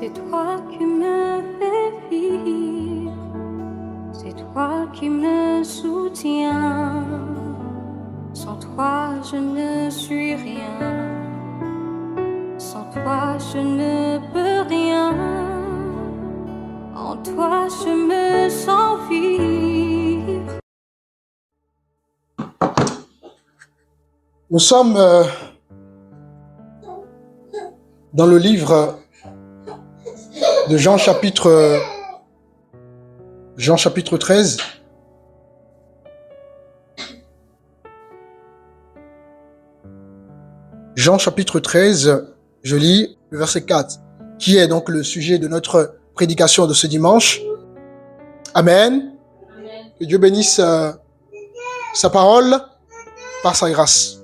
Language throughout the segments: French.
C'est toi qui me fais vivre, c'est toi qui me soutiens. Sans toi, je ne suis rien. Sans toi, je ne peux rien. En toi, je me sens vivre. Nous sommes dans le livre de Jean chapitre 13. Jean chapitre 13, je lis le verset 4, qui est donc le sujet de notre prédication de ce dimanche. Amen. Amen. Que Dieu bénisse sa parole par sa grâce.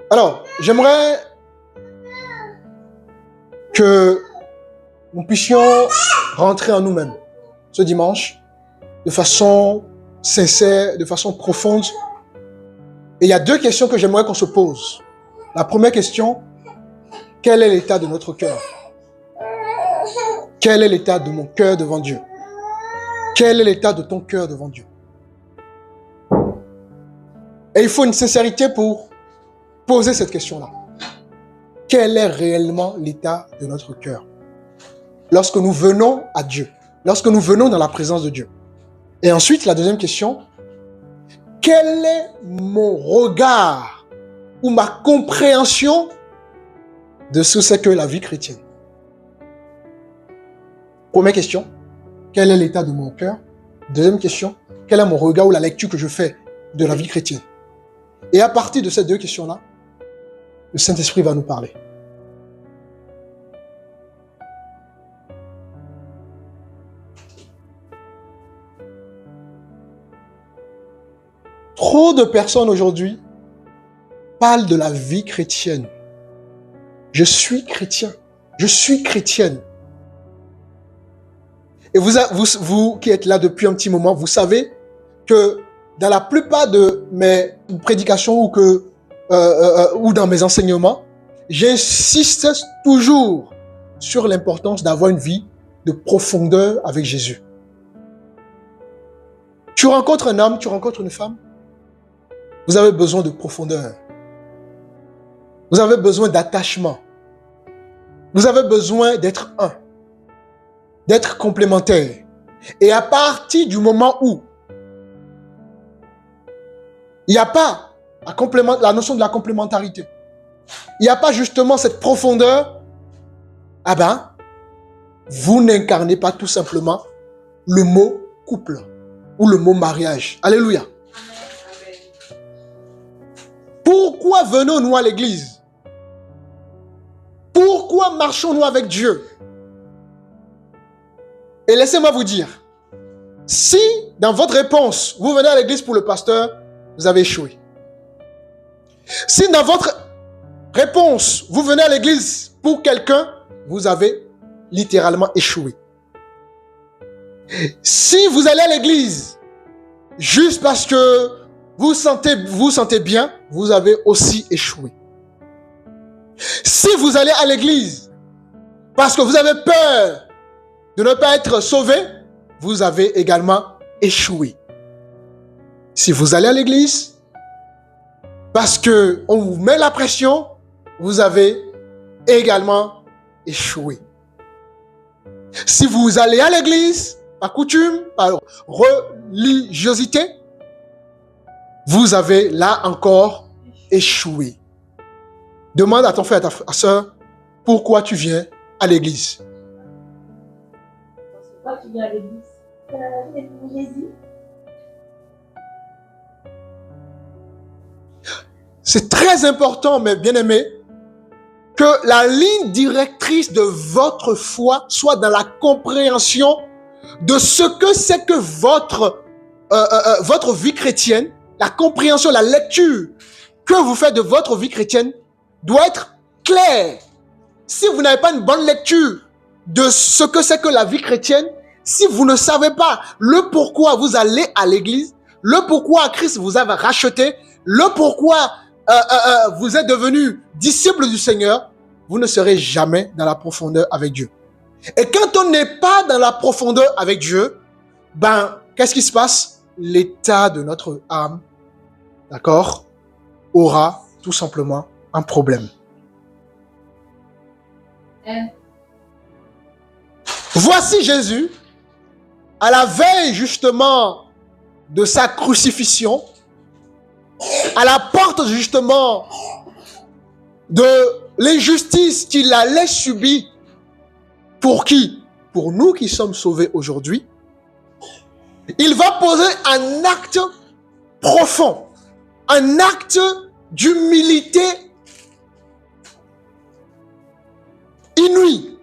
Alors, j'aimerais que nous puissions rentrer en nous-mêmes ce dimanche de façon sincère, de façon profonde. Et il y a deux questions que j'aimerais qu'on se pose. La première question, quel est l'état de notre cœur? Quel est l'état de mon cœur devant Dieu? Quel est l'état de ton cœur devant Dieu? Et il faut une sincérité pour poser cette question-là. Quel est réellement l'état de notre cœur lorsque nous venons à Dieu, lorsque nous venons dans la présence de Dieu? Et ensuite, la deuxième question, quel est mon regard ou ma compréhension de ce que c'est que la vie chrétienne? Première question, quel est l'état de mon cœur? Deuxième question, quel est mon regard ou la lecture que je fais de la vie chrétienne? Et à partir de ces deux questions-là, le Saint-Esprit va nous parler. Trop de personnes aujourd'hui parlent de la vie chrétienne. Je suis chrétien. Je suis chrétienne. Et vous qui êtes là depuis un petit moment, vous savez que dans la plupart de mes prédications ou dans mes enseignements, j'insiste toujours sur l'importance d'avoir une vie de profondeur avec Jésus. Tu rencontres un homme, tu rencontres une femme, vous avez besoin de profondeur. Vous avez besoin d'attachement. Vous avez besoin d'être un, d'être complémentaire. Et à partir du moment où il n'y a pas la notion de la complémentarité, il n'y a pas justement cette profondeur, vous n'incarnez pas tout simplement le mot couple ou le mot mariage. Alléluia. Pourquoi venons-nous à l'église? Pourquoi marchons-nous avec Dieu? Et laissez-moi vous dire, si dans votre réponse, vous venez à l'église pour le pasteur, vous avez échoué. Si dans votre réponse, vous venez à l'église pour quelqu'un, vous avez littéralement échoué. Si vous allez à l'église juste parce que vous sentez bien, vous avez aussi échoué. Si vous allez à l'église parce que vous avez peur de ne pas être sauvé, vous avez également échoué. Si vous allez à l'église parce qu'on vous met la pression, vous avez également échoué. Si vous allez à l'église par coutume, par religiosité, vous avez là encore échoué. Demande à ton frère, à ta soeur, pourquoi tu viens à l'église? Pourquoi tu viens à l'église? Jésus. C'est très important, mes bien-aimés, que la ligne directrice de votre foi soit dans la compréhension de ce que c'est que votre vie chrétienne, la compréhension, la lecture que vous faites de votre vie chrétienne doit être claire. Si vous n'avez pas une bonne lecture de ce que c'est que la vie chrétienne, si vous ne savez pas le pourquoi vous allez à l'église, le pourquoi Christ vous a racheté, le pourquoi vous êtes devenu disciple du Seigneur, vous ne serez jamais dans la profondeur avec Dieu. Et quand on n'est pas dans la profondeur avec Dieu, qu'est-ce qui se passe? L'état de notre âme, d'accord, aura tout simplement un problème. Voici Jésus, à la veille justement de sa crucifixion, à la porte justement de l'injustice qu'il allait subir. Pour qui? Pour nous qui sommes sauvés aujourd'hui. Il va poser un acte profond, un acte d'humilité inouïe.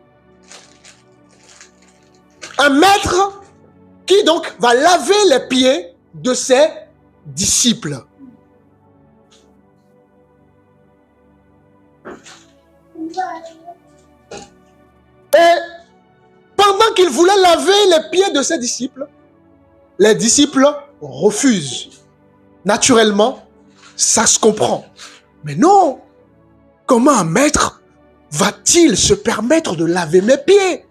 Un maître qui donc va laver les pieds de ses disciples. Et pendant qu'il voulait laver les pieds de ses disciples, les disciples refusent. Naturellement, ça se comprend. Mais non, comment un maître va-t-il se permettre de laver mes pieds?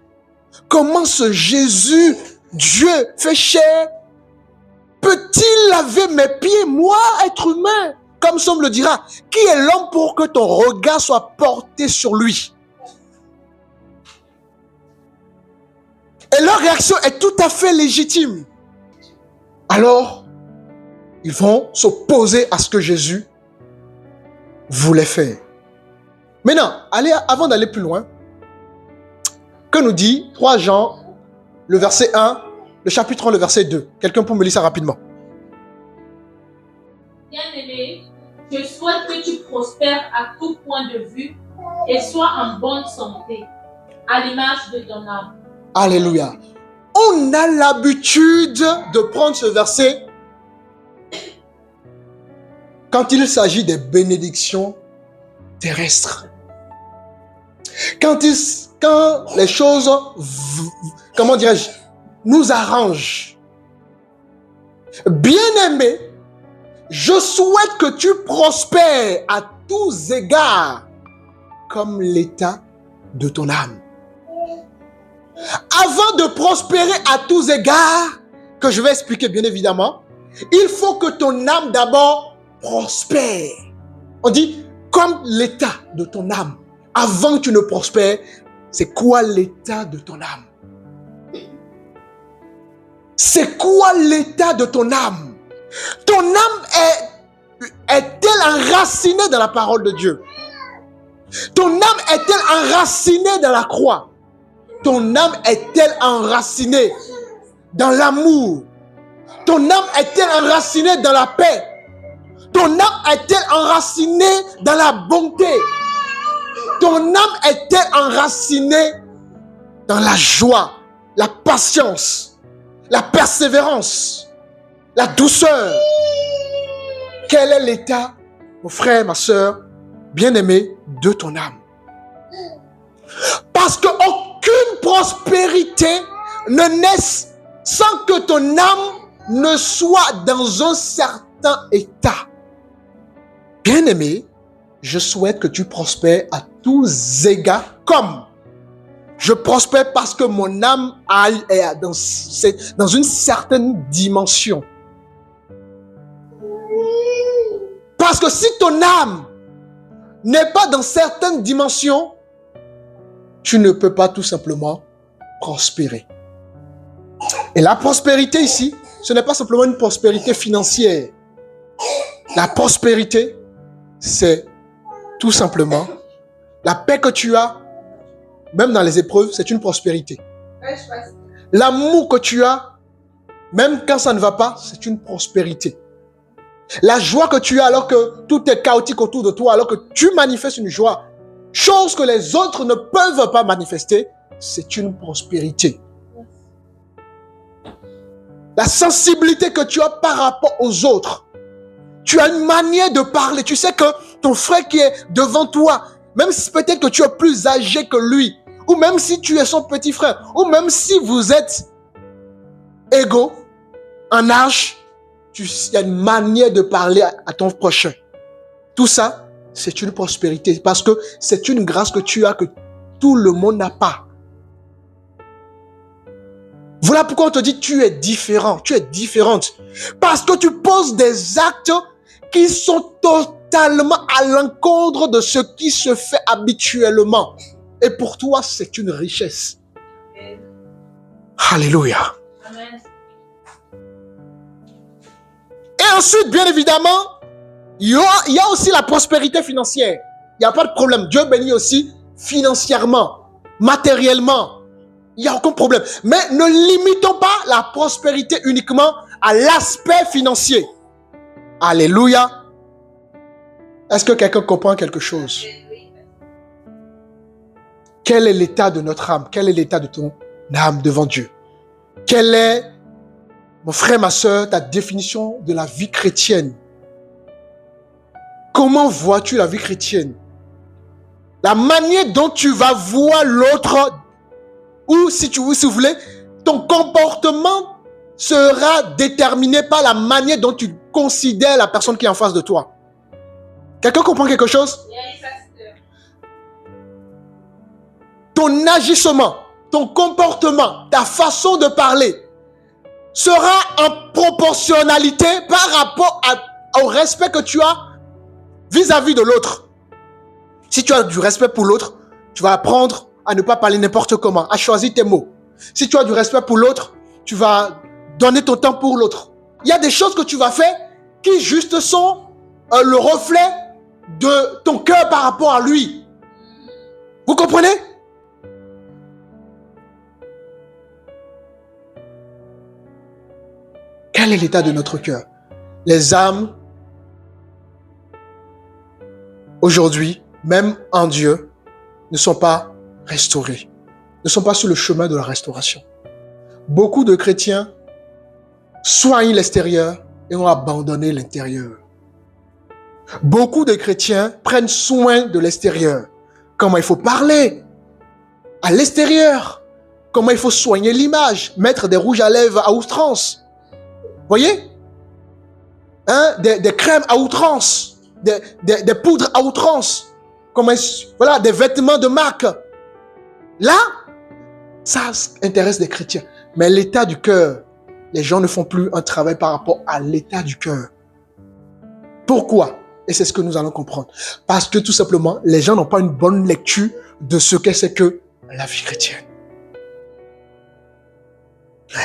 Comment ce Jésus, Dieu fait chair, peut-il laver mes pieds, moi, être humain? Comme Somme le dira, qui est l'homme pour que ton regard soit porté sur lui? Et leur réaction est tout à fait légitime. Alors, ils vont s'opposer à ce que Jésus voulait faire. Maintenant, avant d'aller plus loin, que nous dit 3 Jean, le verset 1, le chapitre 1, le verset 2. Quelqu'un peut me lire ça rapidement. Bien-aimé, je souhaite que tu prospères à tout point de vue et sois en bonne santé, à l'image de ton âme. Alléluia. On a l'habitude de prendre ce verset quand il s'agit des bénédictions terrestres. Quand les choses, comment dirais-je, nous arrangent. Bien-aimé, je souhaite que tu prospères à tous égards comme l'état de ton âme. Avant de prospérer à tous égards, que je vais expliquer bien évidemment, il faut que ton âme d'abord prospère. On dit comme l'état de ton âme. Avant que tu ne prospères, c'est quoi l'état de ton âme? C'est quoi l'état de ton âme? Ton âme est-elle enracinée dans la parole de Dieu? Ton âme est-elle enracinée dans la croix? Ton âme est-elle enracinée dans l'amour? Ton âme est-elle enracinée dans la paix? Ton âme est-elle enracinée dans la bonté? Ton âme est-elle enracinée dans la joie, la patience, la persévérance, la douceur? Quel est l'état, mon frère, ma soeur, bien-aimé, de ton âme? Parce qu'aucune prospérité ne naisse sans que ton âme ne soit dans un certain état. Bien-aimé, je souhaite que tu prospères à tous égards comme je prospère parce que mon âme est dans une certaine dimension. Parce que si ton âme n'est pas dans certaines dimensions, tu ne peux pas tout simplement prospérer. Et la prospérité ici, ce n'est pas simplement une prospérité financière. La prospérité, c'est tout simplement la paix que tu as, même dans les épreuves, c'est une prospérité. L'amour que tu as, même quand ça ne va pas, c'est une prospérité. La joie que tu as alors que tout est chaotique autour de toi, alors que tu manifestes une joie, chose que les autres ne peuvent pas manifester, c'est une prospérité. La sensibilité que tu as par rapport aux autres, tu as une manière de parler. Tu sais que ton frère qui est devant toi, même si peut-être que tu es plus âgé que lui, ou même si tu es son petit frère, ou même si vous êtes égaux en âge, il y a une manière de parler à ton prochain. Tout ça, c'est une prospérité. Parce que c'est une grâce que tu as que tout le monde n'a pas. Voilà pourquoi on te dit tu es différent, tu es différente. Parce que tu poses des actes qui sont totalement à l'encontre de ce qui se fait habituellement. Et pour toi, c'est une richesse. Alléluia. Amen. Et ensuite, bien évidemment, il y a aussi la prospérité financière. Il n'y a pas de problème. Dieu bénit aussi financièrement, matériellement. Il n'y a aucun problème. Mais ne limitons pas la prospérité uniquement à l'aspect financier. Alléluia. Est-ce que quelqu'un comprend quelque chose? Quel est l'état de notre âme? Quel est l'état de ton âme devant Dieu? Quelle est, mon frère, ma soeur, ta définition de la vie chrétienne? Comment vois-tu la vie chrétienne? La manière dont tu vas voir l'autre, ou si vous voulez, ton comportement sera déterminé par la manière dont tu considères la personne qui est en face de toi. Quelqu'un comprend quelque chose? Ton agissement, ton comportement, ta façon de parler sera en proportionnalité par rapport au respect que tu as vis-à-vis de l'autre. Si tu as du respect pour l'autre, tu vas apprendre à ne pas parler n'importe comment, à choisir tes mots. Si tu as du respect pour l'autre, tu vas donner ton temps pour l'autre. Il y a des choses que tu vas faire qui juste sont le reflet de ton cœur par rapport à lui. Vous comprenez? Quel est l'état de notre cœur? Les âmes, aujourd'hui, même en Dieu, ne sont pas restaurées, ne sont pas sur le chemin de la restauration. Beaucoup de chrétiens soignent l'extérieur et ont abandonné l'intérieur. Beaucoup de chrétiens prennent soin de l'extérieur. Comment il faut parler à l'extérieur, comment il faut soigner l'image, mettre des rouges à lèvres à outrance. Voyez? Des crèmes à outrance, des poudres à outrance, voilà, des vêtements de marque. Là, ça intéresse les chrétiens. Mais l'état du cœur, les gens ne font plus un travail par rapport à l'état du cœur. Pourquoi? Et c'est ce que nous allons comprendre. Parce que tout simplement, les gens n'ont pas une bonne lecture de ce que c'est que la vie chrétienne.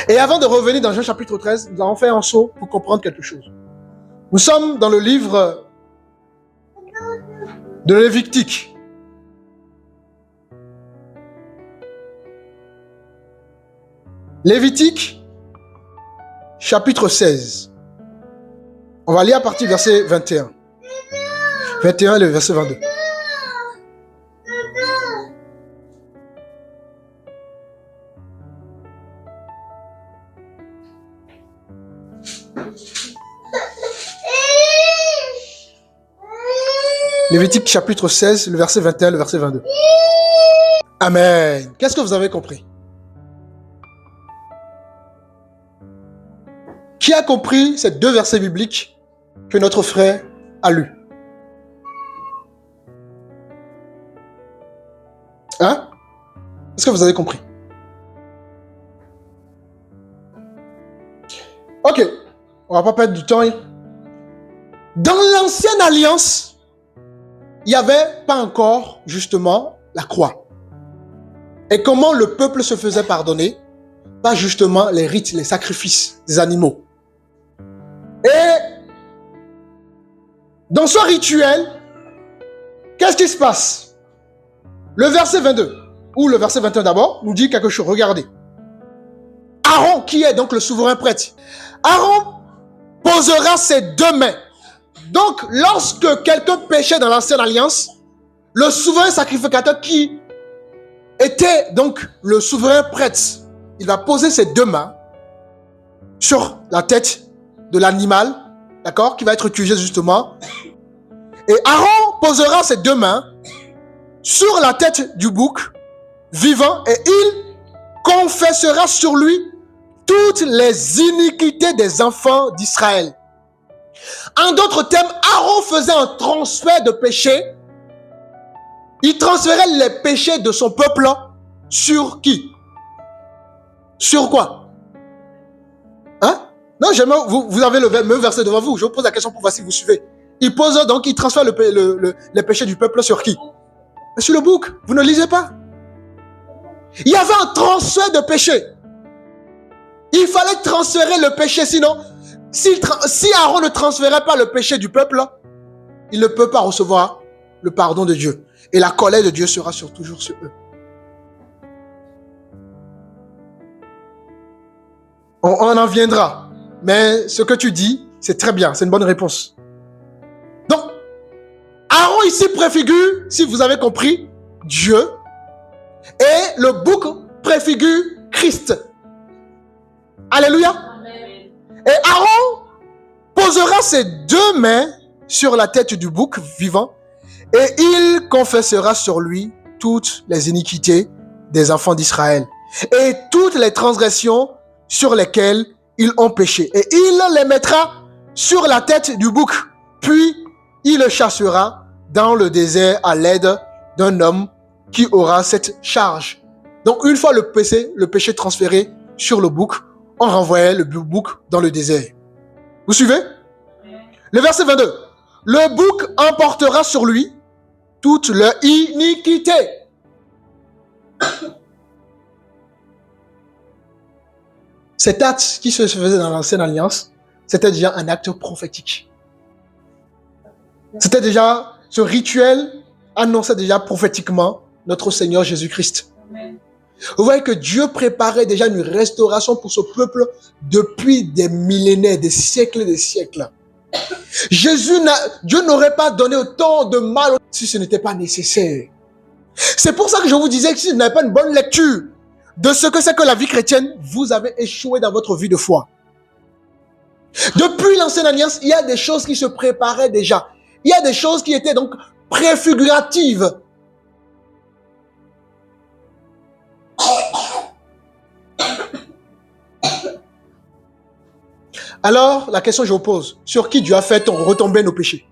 Et avant de revenir dans Jean chapitre 13, nous allons faire un saut pour comprendre quelque chose. Nous sommes dans le livre de Lévitique. Lévitique, chapitre 16. On va lire à partir du verset 21. 21 et le verset 22. Lévitique chapitre 16, le verset 21 et le verset 22. Amen. Qu'est-ce que vous avez compris? Qui a compris ces deux versets bibliques que notre frère a lus? Hein? Est-ce que vous avez compris? Ok, on va pas perdre du temps. Dans l'ancienne alliance, il n'y avait pas encore justement la croix. Et comment le peuple se faisait pardonner? Pas justement les rites, les sacrifices des animaux. Et dans ce rituel, qu'est-ce qui se passe? Le verset 22, ou le verset 21 d'abord, nous dit quelque chose. Regardez. Aaron, qui est donc le souverain prêtre, Aaron posera ses deux mains. Donc, lorsque quelqu'un péchait dans l'ancienne alliance, le souverain sacrificateur qui était donc le souverain prêtre, il va poser ses deux mains sur la tête de l'animal, d'accord, qui va être tué justement. Et Aaron posera ses deux mains sur la tête du bouc vivant et il confessera sur lui toutes les iniquités des enfants d'Israël. En d'autres termes, Aaron faisait un transfert de péché. Il transférait les péchés de son peuple sur qui? Sur quoi? Hein? Non, vous avez le même verset devant vous. Je vous pose la question pour voir si vous suivez. Il transfère les péchés du peuple sur qui? Sur le bouc. Vous ne lisez pas? Il y avait un transfert de péché. Il fallait transférer le péché, sinon, si Aaron ne transférait pas le péché du peuple, il ne peut pas recevoir le pardon de Dieu. Et la colère de Dieu sera toujours sur eux. On en viendra. Mais ce que tu dis, c'est très bien. C'est une bonne réponse. Donc, Aaron ici préfigure, si vous avez compris, Dieu. Et le bouc préfigure Christ. Alléluia. Amen. Et Aaron posera ses deux mains sur la tête du bouc vivant et il confessera sur lui toutes les iniquités des enfants d'Israël et toutes les transgressions sur lesquelles ils ont péché. Et il les mettra sur la tête du bouc, puis il le chassera dans le désert à l'aide d'un homme qui aura cette charge. Donc une fois le péché transféré sur le bouc, on renvoyait le bouc dans le désert. Vous suivez? Le verset 22. Le bouc emportera sur lui toute leur iniquité. Cet acte qui se faisait dans l'ancienne alliance, c'était déjà un acte prophétique. C'était déjà, ce rituel annonçait déjà prophétiquement notre Seigneur Jésus-Christ. Amen. Vous voyez que Dieu préparait déjà une restauration pour ce peuple depuis des millénaires, des siècles et des siècles. Dieu n'aurait pas donné autant de mal si ce n'était pas nécessaire. C'est pour ça que je vous disais que si vous n'avez pas une bonne lecture de ce que c'est que la vie chrétienne, vous avez échoué dans votre vie de foi. Depuis l'ancienne alliance, il y a des choses qui se préparaient déjà. Il y a des choses qui étaient donc préfiguratives. Alors, la question que je vous pose, sur qui Dieu a fait retomber nos péchés?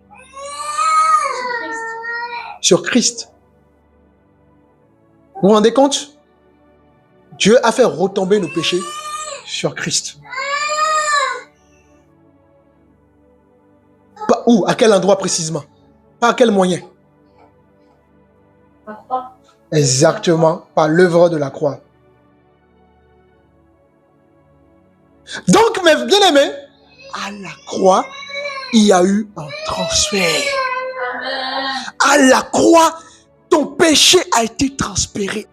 Sur Christ. Vous vous rendez compte? Dieu a fait retomber nos péchés sur Christ. Pas où? À quel endroit précisément? Pas à quel moyen? Exactement, par l'œuvre de la croix. Donc, mes bien-aimés, à la croix, il y a eu un transfert. À la croix, ton péché a été transféré.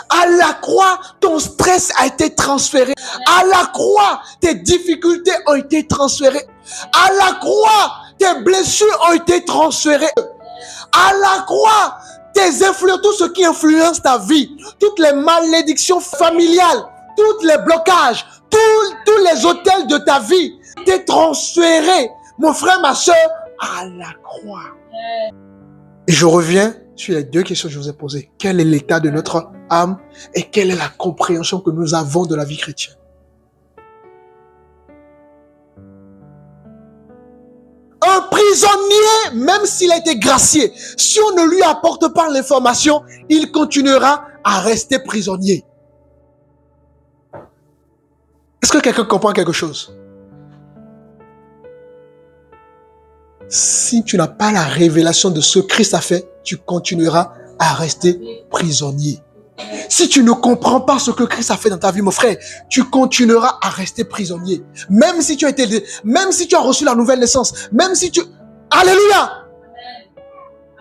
À la croix, ton stress a été transféré. À la croix, tes difficultés ont été transférées. À la croix, tes blessures ont été transférées. À la croix, tes influences, tout ce qui influence ta vie, toutes les malédictions familiales, tous les blocages, tous les hôtels de ta vie, t'es transféré, mon frère, ma soeur, à la croix. Et je reviens sur les deux questions que je vous ai posées. Quel est l'état de notre âme et quelle est la compréhension que nous avons de la vie chrétienne? Un prisonnier, même s'il a été gracié, si on ne lui apporte pas l'information, il continuera à rester prisonnier. Est-ce que quelqu'un comprend quelque chose? Si tu n'as pas la révélation de ce que Christ a fait, tu continueras à rester prisonnier. Si tu ne comprends pas ce que Christ a fait dans ta vie, mon frère, tu continueras à rester prisonnier. Même si tu as reçu la nouvelle naissance, même si tu... Alléluia!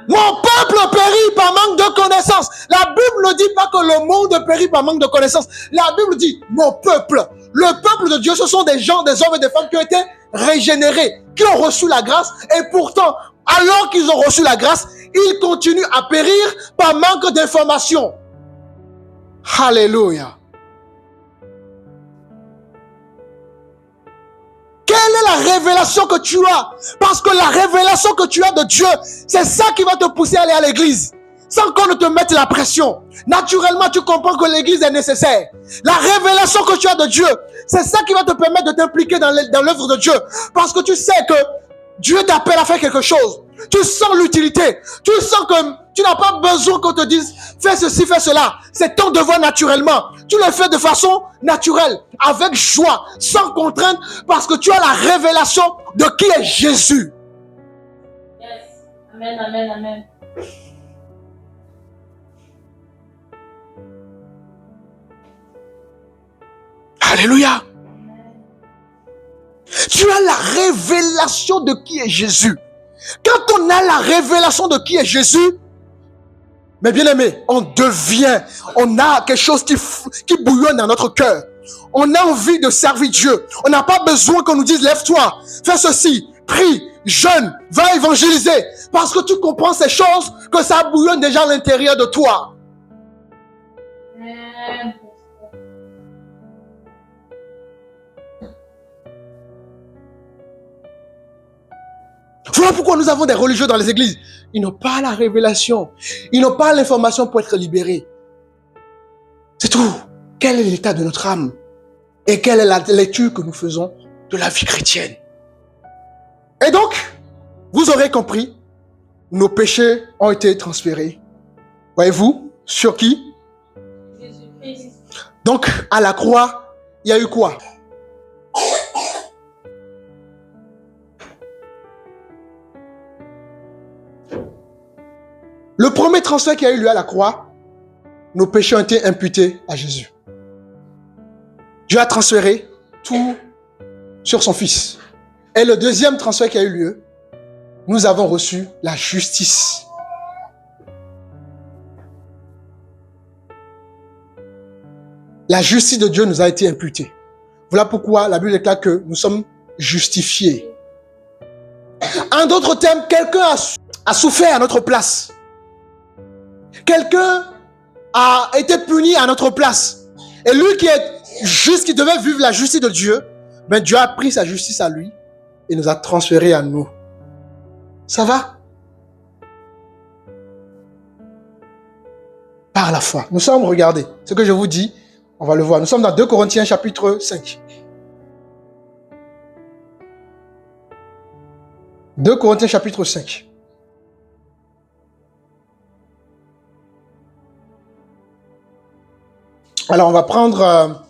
Mon peuple périt par manque de connaissance. La Bible ne dit pas que le monde périt par manque de connaissance. La Bible dit, mon peuple. Le peuple de Dieu, ce sont des gens, des hommes et des femmes qui ont été régénérés, qui ont reçu la grâce. Et pourtant, alors qu'ils ont reçu la grâce, ils continuent à périr par manque d'information. Alléluia. Quelle est la révélation que tu as? Parce que la révélation que tu as de Dieu, c'est ça qui va te pousser à aller à l'église. Sans qu'on ne te mette la pression. Naturellement, tu comprends que l'église est nécessaire. La révélation que tu as de Dieu, c'est ça qui va te permettre de t'impliquer dans l'œuvre de Dieu. Parce que tu sais que Dieu t'appelle à faire quelque chose. Tu sens l'utilité. Tu sens que tu n'as pas besoin qu'on te dise fais ceci, fais cela. C'est ton devoir naturellement. Tu le fais de façon naturelle, avec joie, sans contrainte, parce que tu as la révélation de qui est Jésus. Yes. Amen, amen, amen. Alléluia. Tu as la révélation de qui est Jésus. Quand on a la révélation de qui est Jésus, mes bien-aimés, on a quelque chose qui bouillonne dans notre cœur. On a envie de servir Dieu. On n'a pas besoin qu'on nous dise lève-toi, fais ceci, prie, jeûne, va évangéliser. Parce que tu comprends ces choses, que ça bouillonne déjà à l'intérieur de toi. Amen. Voilà pourquoi nous avons des religieux dans les églises. Ils n'ont pas la révélation. Ils n'ont pas l'information pour être libérés. C'est tout. Quel est l'état de notre âme? Et quelle est la lecture que nous faisons de la vie chrétienne? Et donc, vous aurez compris, nos péchés ont été transférés. Voyez-vous, sur qui? Jésus-Christ. Donc, à la croix, il y a eu quoi? Le premier transfert qui a eu lieu à la croix, nos péchés ont été imputés à Jésus. Dieu a transféré tout sur son Fils. Et le deuxième transfert qui a eu lieu, nous avons reçu la justice. La justice de Dieu nous a été imputée. Voilà pourquoi la Bible déclare que nous sommes justifiés. En d'autres termes, quelqu'un a souffert à notre place. Quelqu'un a été puni à notre place. Et lui qui est juste, qui devait vivre la justice de Dieu, ben Dieu a pris sa justice à lui et nous a transféré à nous. Ça va? Par la foi. Nous sommes, regardez, ce que je vous dis, on va le voir. Nous sommes dans 2 Corinthiens chapitre 5. 2 Corinthiens chapitre 5. Alors, on va prendre...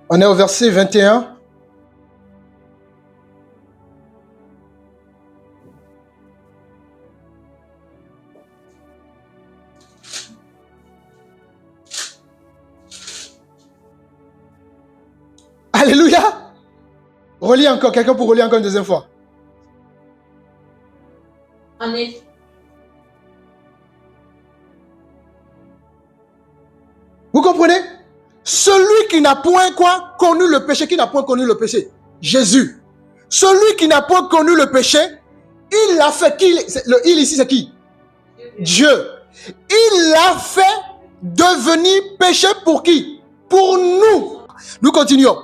on est au verset 21. Alléluia! Relis encore. Quelqu'un pour relire encore une deuxième fois. En effet. Vous comprenez? Celui qui n'a point quoi connu le péché, qui n'a point connu le péché, Jésus. Celui qui n'a point connu le péché, il l'a fait. Le il ici, c'est qui? Dieu. Il l'a fait devenir péché pour qui? Pour nous. Nous continuons.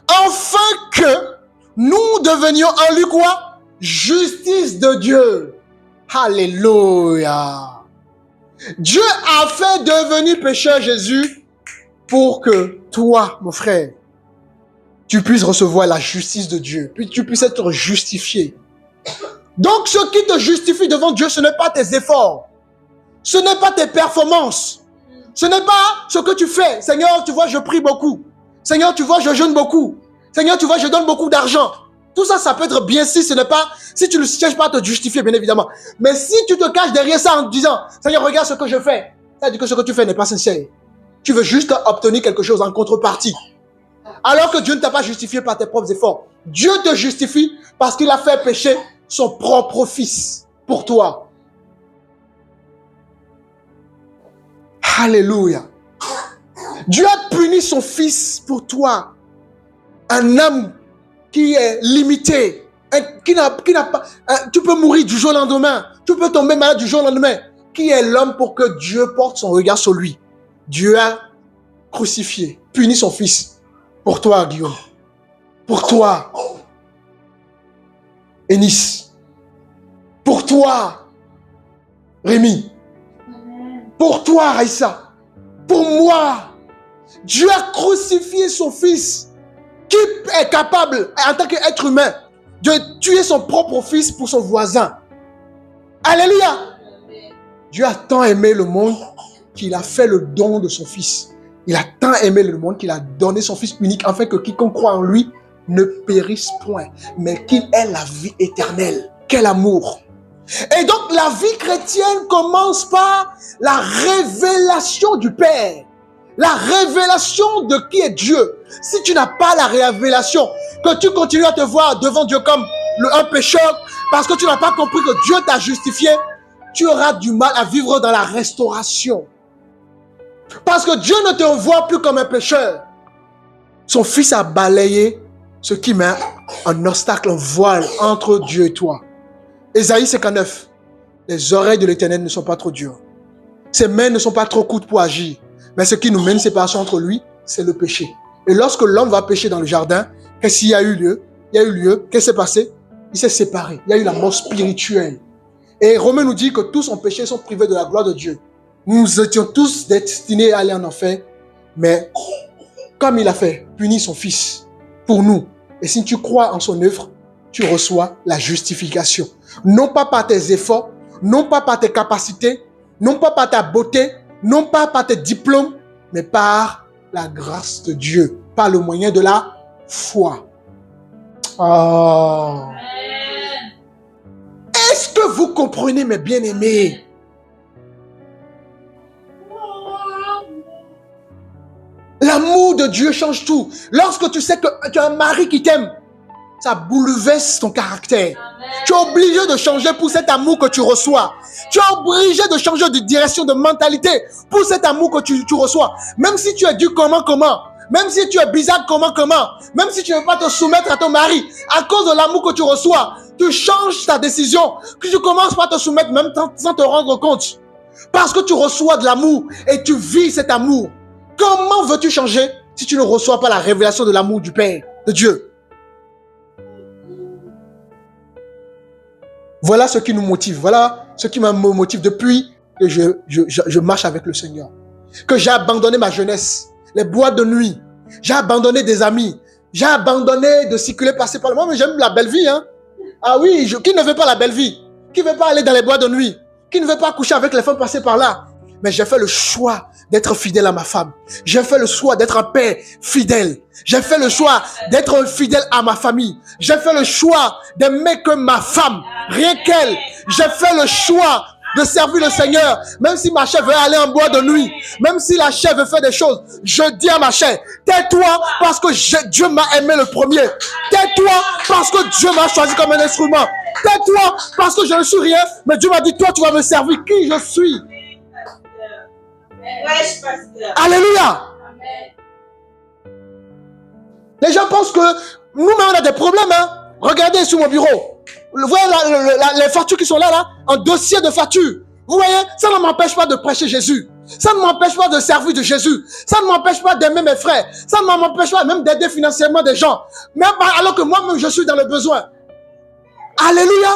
Afin que nous devenions en lui quoi? Justice de Dieu. Alléluia. Dieu a fait devenir pécheur Jésus pour que toi, mon frère, tu puisses recevoir la justice de Dieu, puis tu puisses être justifié. Donc, ce qui te justifie devant Dieu, ce n'est pas tes efforts, ce n'est pas tes performances, ce n'est pas ce que tu fais. Seigneur, tu vois, je prie beaucoup. Seigneur, tu vois, je jeûne beaucoup. Seigneur, tu vois, je donne beaucoup d'argent. Tout ça, ça peut être bien si ce n'est pas, si tu ne cherches pas à te justifier, bien évidemment. Mais si tu te caches derrière ça en disant, Seigneur, regarde ce que je fais, ça veut dire que ce que tu fais n'est pas sincère. Tu veux juste obtenir quelque chose en contrepartie. Alors que Dieu ne t'a pas justifié par tes propres efforts. Dieu te justifie parce qu'il a fait pécher son propre fils pour toi. Alléluia. Dieu a puni son fils pour toi. Un homme qui est limité, qui n'a pas, tu peux mourir du jour au lendemain, tu peux tomber malade du jour au lendemain. Qui est l'homme pour que Dieu porte son regard sur lui? Dieu a crucifié, puni son fils pour toi, Guillaume, pour toi, Enis, pour toi, Rémi, pour toi, Raïssa, pour moi. Dieu a crucifié son fils, qui est capable, en tant qu'être humain, de tuer son propre fils pour son voisin. Alléluia. Dieu a tant aimé le monde qu'il a fait le don de son fils. Il a tant aimé le monde qu'il a donné son fils unique afin que quiconque croit en lui ne périsse point, mais qu'il ait la vie éternelle. Quel amour! Et donc la vie chrétienne commence par la révélation du Père. La révélation de qui est Dieu. Si tu n'as pas la révélation, que tu continues à te voir devant Dieu comme un pécheur, parce que tu n'as pas compris que Dieu t'a justifié, tu auras du mal à vivre dans la restauration. Parce que Dieu ne te voit plus comme un pécheur. Son fils a balayé ce qui met un obstacle, un voile entre Dieu et toi. Ésaïe 59. Les oreilles de l'Éternel ne sont pas trop dures. Ses mains ne sont pas trop courtes pour agir. Mais ce qui nous mène séparation entre lui, c'est le péché. Et lorsque l'homme va pécher dans le jardin, qu'est-ce qu'il y a eu lieu? Qu'est-ce qui s'est passé? Il s'est séparé. Il y a eu la mort spirituelle. Et Romains nous dit que tous ont péché, sont privés de la gloire de Dieu. Nous étions tous destinés à aller en enfer. Mais comme il a fait, punir son fils pour nous. Et si tu crois en son œuvre, tu reçois la justification. Non pas par tes efforts, non pas par tes capacités, non pas par ta beauté, non pas par tes diplômes, mais par la grâce de Dieu, par le moyen de la foi. Oh. Est-ce que vous comprenez, mes bien-aimés? L'amour de Dieu change tout. Lorsque tu sais que tu as un mari qui t'aime, ça bouleverse ton caractère. Amen. Tu es obligé de changer pour cet amour que tu reçois. Tu es obligé de changer de direction, de mentalité pour cet amour que tu reçois. Même si tu es du comment, même si tu es bizarre comment, même si tu ne veux pas te soumettre à ton mari, à cause de l'amour que tu reçois, tu changes ta décision, que tu commences par te soumettre même sans te rendre compte. Parce que tu reçois de l'amour et tu vis cet amour. Comment veux-tu changer si tu ne reçois pas la révélation de l'amour du Père, de Dieu? Voilà ce qui nous motive. Voilà ce qui me motive depuis que je marche avec le Seigneur. Que j'ai abandonné ma jeunesse, les boîtes de nuit. J'ai abandonné des amis. J'ai abandonné de circuler, passer par le monde. Mais j'aime la belle vie. Hein? Ah oui, qui ne veut pas la belle vie? Qui ne veut pas aller dans les boîtes de nuit? Qui ne veut pas coucher avec les femmes passées par là? Mais j'ai fait le choix d'être fidèle à ma femme. J'ai fait le choix d'être un père fidèle. J'ai fait le choix d'être fidèle à ma famille. J'ai fait le choix d'aimer que ma femme, rien qu'elle. J'ai fait le choix de servir le Seigneur. Même si ma chair veut aller en boîte de nuit, même si la chair veut faire des choses, je dis à ma chair, tais-toi parce que Dieu m'a aimé le premier. Tais-toi parce que Dieu m'a choisi comme un instrument. Tais-toi parce que je ne suis rien, mais Dieu m'a dit, toi tu vas me servir qui je suis. Alléluia. Les gens pensent que nous-mêmes on a des problèmes. Hein? Regardez sur mon bureau. Vous voyez les factures qui sont là, un dossier de factures. Vous voyez, ça ne m'empêche pas de prêcher Jésus. Ça ne m'empêche pas de servir de Jésus. Ça ne m'empêche pas d'aimer mes frères. Ça ne m'empêche pas même d'aider financièrement des gens. Même alors que moi-même je suis dans le besoin. Alléluia.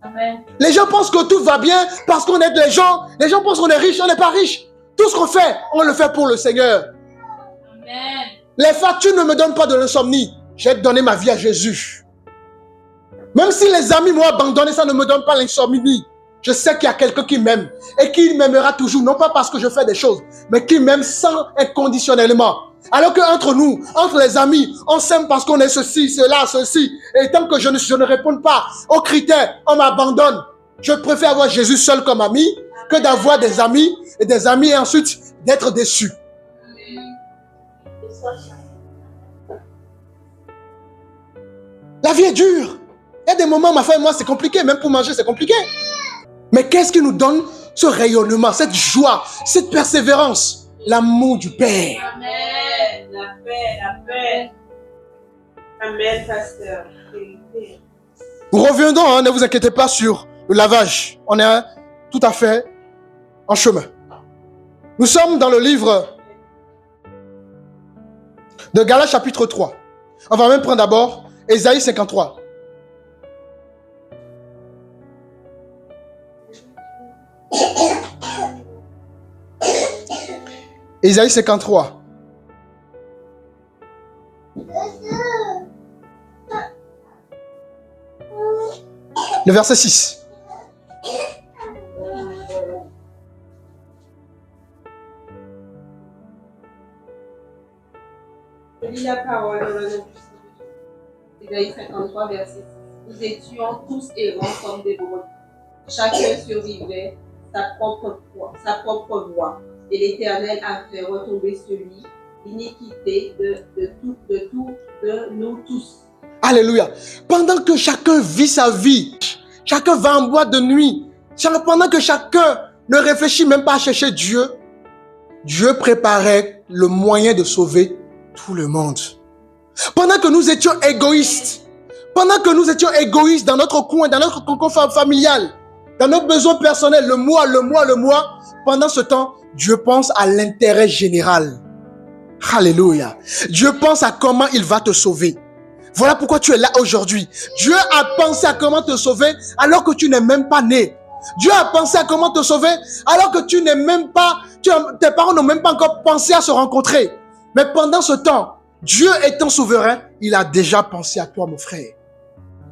Amen. Les gens pensent que tout va bien parce qu'on aide les gens. Les gens pensent qu'on est riche, on n'est pas riche. Tout ce qu'on fait, on le fait pour le Seigneur. Amen. Les factures ne me donnent pas de l'insomnie. J'ai donné ma vie à Jésus. Même si les amis m'ont abandonné, ça ne me donne pas l'insomnie. Je sais qu'il y a quelqu'un qui m'aime et qui m'aimera toujours, non pas parce que je fais des choses, mais qui m'aime sans inconditionnellement. Alors qu'entre nous, entre les amis, on s'aime parce qu'on est ceci, cela, ceci. Et tant que je ne réponds pas aux critères, on m'abandonne. Je préfère avoir Jésus seul comme ami que d'avoir des amis et ensuite d'être déçu. La vie est dure. Il y a des moments, ma femme et moi, c'est compliqué. Même pour manger, c'est compliqué. Mais qu'est-ce qui nous donne ce rayonnement, cette joie, cette persévérance? L'amour du Père. Amen. La paix. Amen, pasteur. Nous reviendrons, hein, ne vous inquiétez pas sur le lavage. On est tout à fait en chemin. Nous sommes dans le livre de Galates chapitre 3. On va même prendre d'abord Ésaïe 53. Ésaïe 53. Le verset 6. Je lis la parole dans le nom du Seigneur. Ésaïe 53, verset 6. Nous étions tous errants comme des brebis. Chacun survivait sa propre voie. Et l'Éternel a fait retomber sur lui l'iniquité de nous tous. Alléluia. Pendant que chacun vit sa vie, chacun va en boîte de nuit, pendant que chacun ne réfléchit même pas à chercher Dieu, Dieu préparait le moyen de sauver tout le monde. Pendant que nous étions égoïstes, dans notre coin, dans notre cocon familial, dans nos besoins personnels, le moi, pendant ce temps, Dieu pense à l'intérêt général. Alléluia. Dieu pense à comment il va te sauver. Voilà pourquoi tu es là aujourd'hui. Dieu a pensé à comment te sauver alors que tu n'es même pas né. Dieu a pensé à comment te sauver alors que tu n'es même pas, tes parents n'ont même pas encore pensé à se rencontrer. Mais pendant ce temps, Dieu étant souverain, il a déjà pensé à toi, mon frère.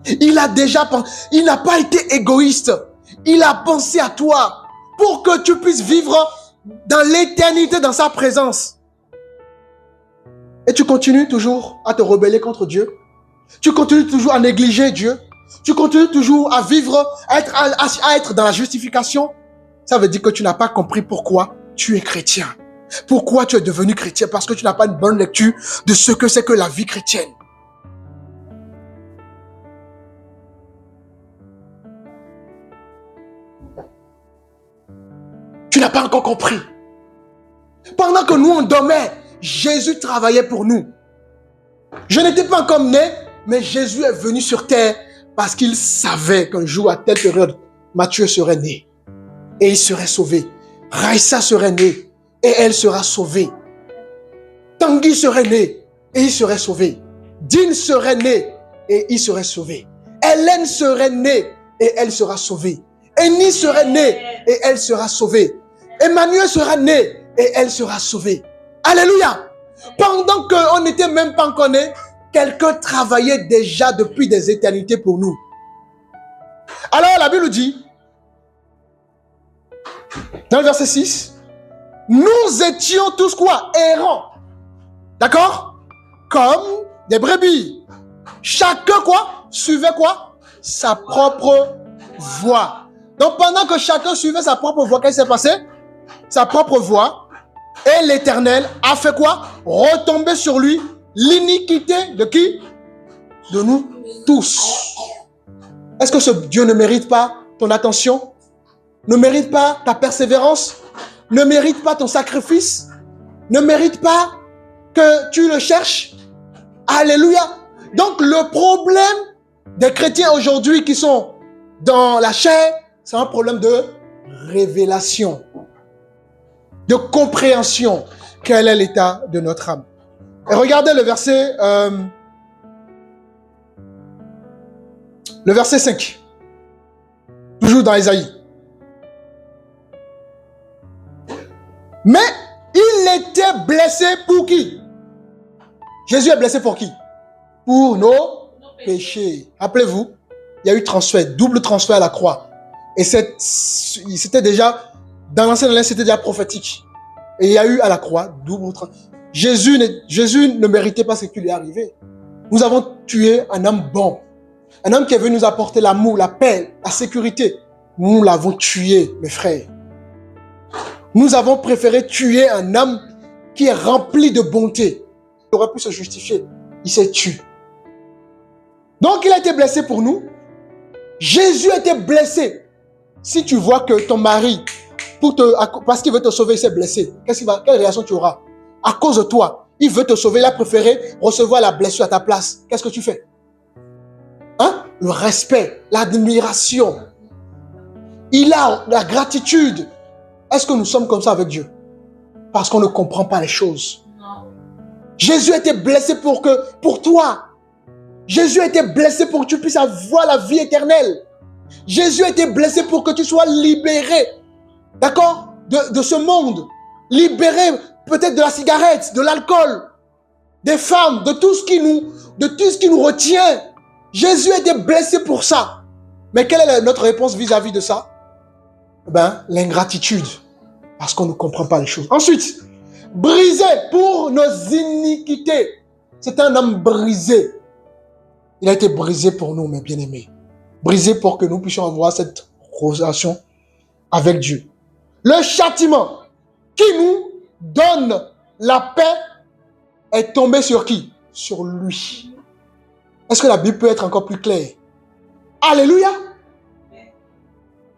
Il n'a pas été égoïste. Il a pensé à toi pour que tu puisses vivre dans l'éternité, dans sa présence. Et tu continues toujours à te rebeller contre Dieu. Tu continues toujours à négliger Dieu. Tu continues toujours à vivre, à être dans la justification. Ça veut dire que tu n'as pas compris pourquoi tu es chrétien. Pourquoi tu es devenu chrétien? Parce que tu n'as pas une bonne lecture de ce que c'est que la vie chrétienne. Tu n'as pas encore compris. Pendant que nous on dormait, Jésus travaillait pour nous. Je n'étais pas encore né, mais Jésus est venu sur terre parce qu'il savait qu'un jour, à telle période, Matthieu serait né et il serait sauvé. Raïssa serait née et elle sera sauvée. Tanguy serait né et il serait sauvé. Dean serait né et il serait sauvé. Hélène serait née et elle sera sauvée. Annie serait née et elle sera sauvée. Emmanuel sera né et elle sera sauvée. Alléluia. Pendant qu'on n'était même pas encore né, quelqu'un travaillait déjà depuis des éternités pour nous. Alors la Bible dit, dans le verset 6, nous étions tous quoi? Errants. D'accord? Comme des brebis. Chacun quoi? Suivait quoi? Sa propre voie. Donc pendant que chacun suivait sa propre voie, qu'est-ce qui s'est passé? Sa propre voie. Et l'Éternel a fait quoi? Retomber sur lui l'iniquité de qui? De nous tous. Est-ce que ce Dieu ne mérite pas ton attention? Ne mérite pas ta persévérance? Ne mérite pas ton sacrifice? Ne mérite pas que tu le cherches? Alléluia. Donc le problème des chrétiens aujourd'hui qui sont dans la chair, c'est un problème de révélation, de compréhension. Quel est l'état de notre âme? Et regardez le verset 5. Toujours dans Ésaïe. Mais il était blessé pour qui? Jésus est blessé pour qui? Pour nos péchés. Rappelez-vous, il y a eu transfert, double transfert à la croix. Et c'était déjà, dans l'Ancien Alliance, c'était déjà prophétique. Et il y a eu à la croix, double transfert. Jésus ne méritait pas ce qui lui est arrivé. Nous avons tué un homme bon. Un homme qui est venu nous apporter l'amour, la paix, la sécurité. Nous l'avons tué, mes frères. Nous avons préféré tuer un homme qui est rempli de bonté. Il aurait pu se justifier. Il s'est tué. Donc il a été blessé pour nous. Jésus a été blessé. Si tu vois que ton mari, parce qu'il veut te sauver, il s'est blessé, quelle réaction tu auras? À cause de toi, il veut te sauver, il a préféré recevoir la blessure à ta place. Qu'est-ce que tu fais? Hein? Le respect, l'admiration. Il a la gratitude. Est-ce que nous sommes comme ça avec Dieu? Parce qu'on ne comprend pas les choses. Non. Jésus a été blessé pour toi. Jésus a été blessé pour que tu puisses avoir la vie éternelle. Jésus a été blessé pour que tu sois libéré. D'accord? De ce monde. Libéré peut-être de la cigarette, de l'alcool, des femmes, de tout ce qui nous retient. Jésus a été blessé pour ça. Mais quelle est notre réponse vis-à-vis de ça? L'ingratitude. Parce qu'on ne comprend pas les choses. Ensuite, brisé pour nos iniquités. C'est un homme brisé. Il a été brisé pour nous, mes bien-aimés. Brisé pour que nous puissions avoir cette relation avec Dieu. Le châtiment qui nous donne la paix est tombé sur qui? Sur lui. Est-ce que la Bible peut être encore plus claire? Alléluia!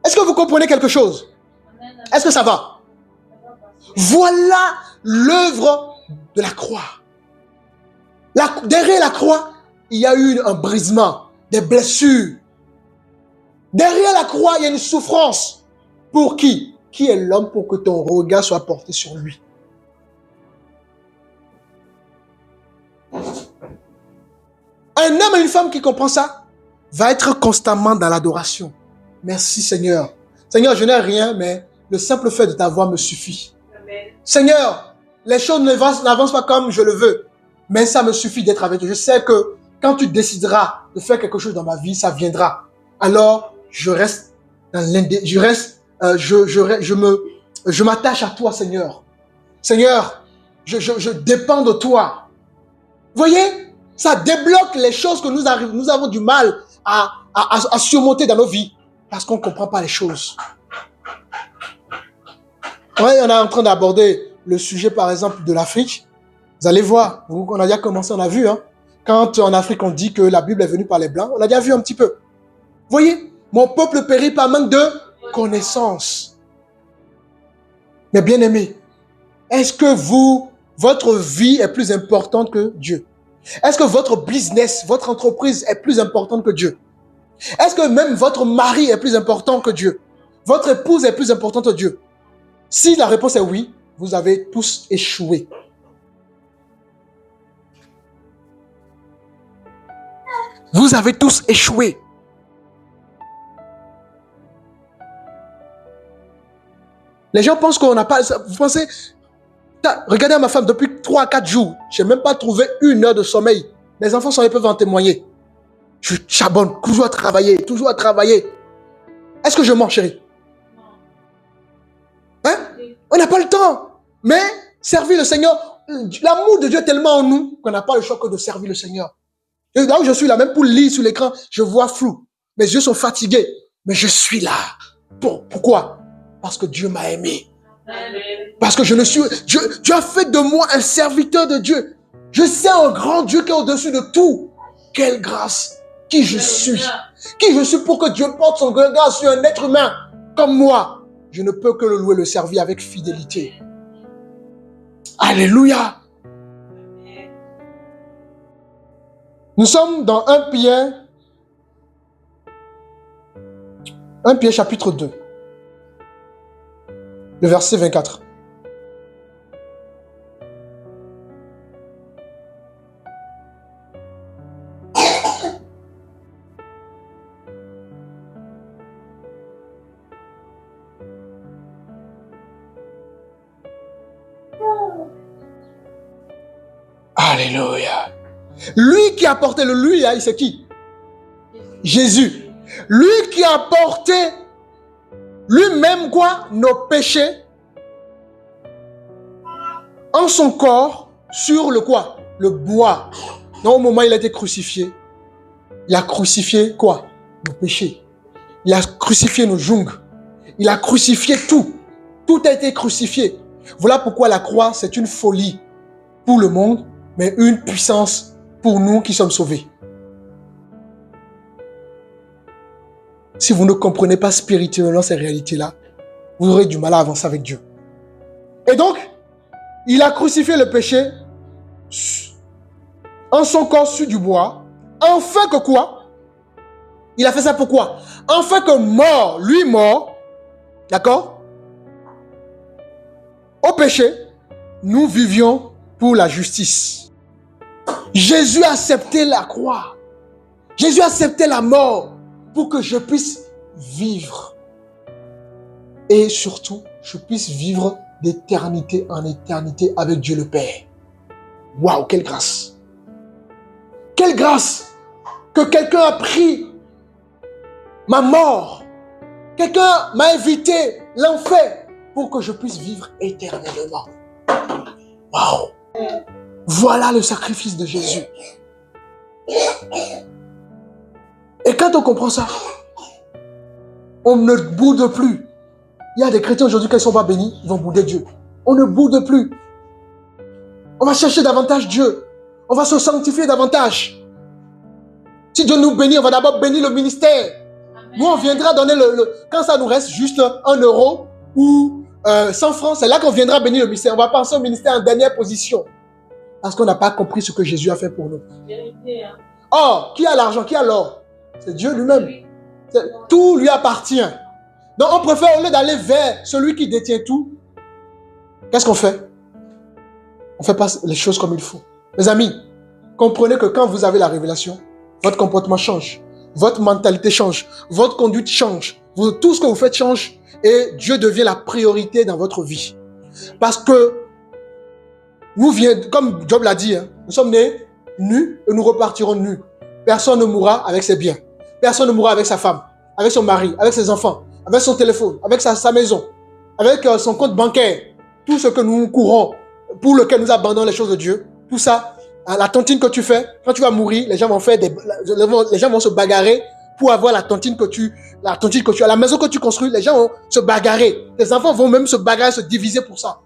Est-ce que vous comprenez quelque chose? Est-ce que ça va? Voilà l'œuvre de la croix. Derrière la croix, il y a eu un brisement, des blessures. Derrière la croix, il y a une souffrance. Pour qui? Qui est l'homme pour que ton regard soit porté sur lui? Un homme et une femme qui comprend ça va être constamment dans l'adoration. Merci Seigneur. Seigneur, je n'ai rien, mais le simple fait de ta voix me suffit. Amen. Seigneur, les choses n'avancent pas comme je le veux, mais ça me suffit d'être avec toi. Je sais que quand tu décideras de faire quelque chose dans ma vie, ça viendra. Alors, je reste dans je m'attache à toi, Seigneur. Seigneur, je dépends de toi. Vous voyez? Ça débloque les choses que nous avons du mal à surmonter dans nos vies parce qu'on ne comprend pas les choses. Ouais, on est en train d'aborder le sujet, par exemple, de l'Afrique. Vous allez voir, on a déjà commencé, on a vu. Quand en Afrique, on dit que la Bible est venue par les Blancs, on a déjà vu un petit peu. Vous voyez? Mon peuple périt par manque de connaissance. Mais bien aimé, est-ce que votre vie est plus importante que Dieu? Est-ce que votre business, votre entreprise est plus importante que Dieu? Est-ce que même votre mari est plus important que Dieu? Votre épouse est plus importante que Dieu? Si la réponse est oui, vous avez tous échoué. Vous avez tous échoué. Les gens pensent qu'on n'a pas... Vous pensez... Regardez à ma femme, depuis 3 à 4 jours, je n'ai même pas trouvé 1 heure de sommeil. Les enfants peuvent en témoigner. Je charbonne, toujours à travailler, toujours à travailler. Est-ce que je mens, chérie? Hein? On n'a pas le temps. Mais servir le Seigneur, l'amour de Dieu est tellement en nous qu'on n'a pas le choix que de servir le Seigneur. Et là où je suis là, même pour lire sur l'écran, je vois flou. Mes yeux sont fatigués. Mais je suis là. Pourquoi? Parce que Dieu m'a aimé. Parce que Dieu a fait de moi un serviteur de Dieu. Je sais un grand Dieu qui est au-dessus de tout. Quelle grâce. Qui je suis. Qui je suis pour que Dieu porte son regard sur un être humain comme moi. Je ne peux que le louer, le servir avec fidélité. Alléluia. Nous sommes dans 1 Pierre chapitre 2. Le verset 24. Alléluia. Lui qui a porté le lui, c'est qui? Jésus. Lui qui a porté lui-même quoi? Nos péchés en son corps sur le quoi? Le bois. Donc au moment où il a été crucifié, il a crucifié quoi? Nos péchés. Il a crucifié nos jungles. Il a crucifié tout. Tout a été crucifié. Voilà pourquoi la croix, c'est une folie pour le monde, mais une puissance pour nous qui sommes sauvés. Si vous ne comprenez pas spirituellement ces réalités-là, vous aurez du mal à avancer avec Dieu. Et donc, il a crucifié le péché en son corps sur du bois, afin que quoi? Il a fait ça pourquoi? Afin que mort, d'accord? Au péché, nous vivions pour la justice. Jésus a accepté la croix. Jésus a accepté la mort pour que je puisse vivre. Et surtout, je puisse vivre d'éternité en éternité avec Dieu le Père. Waouh, quelle grâce! Quelle grâce que quelqu'un a pris ma mort. Quelqu'un m'a évité l'enfer pour que je puisse vivre éternellement. Waouh! Voilà le sacrifice de Jésus. Et quand on comprend ça, on ne boude plus. Il y a des chrétiens aujourd'hui qui ne sont pas bénis, ils vont bouder Dieu. On ne boude plus. On va chercher davantage Dieu. On va se sanctifier davantage. Si Dieu nous bénit, on va d'abord bénir le ministère. Amen. Nous, on viendra donner quand ça nous reste juste 1 euro ou 100 francs, c'est là qu'on viendra bénir le ministère. On va penser au ministère en dernière position. Parce qu'on n'a pas compris ce que Jésus a fait pour nous. Or, qui a l'argent, qui a l'or? C'est Dieu lui-même. Tout lui appartient. Donc, on préfère, au lieu d'aller vers celui qui détient tout, qu'est-ce qu'on fait? On fait pas les choses comme il faut. Mes amis, comprenez que quand vous avez la révélation, votre comportement change, votre mentalité change, votre conduite change, tout ce que vous faites change et Dieu devient la priorité dans votre vie. Parce que comme Job l'a dit, nous sommes nés nus et nous repartirons nus. Personne ne mourra avec ses biens. Personne ne mourra avec sa femme, avec son mari, avec ses enfants, avec son téléphone, avec sa maison, avec son compte bancaire. Tout ce que nous courons, pour lequel nous abandonnons les choses de Dieu, tout ça, la tontine que tu fais, quand tu vas mourir, les gens vont se bagarrer pour avoir la tontine que tu as. La maison que tu construis, les gens vont se bagarrer. Les enfants vont même se bagarrer, se diviser pour ça.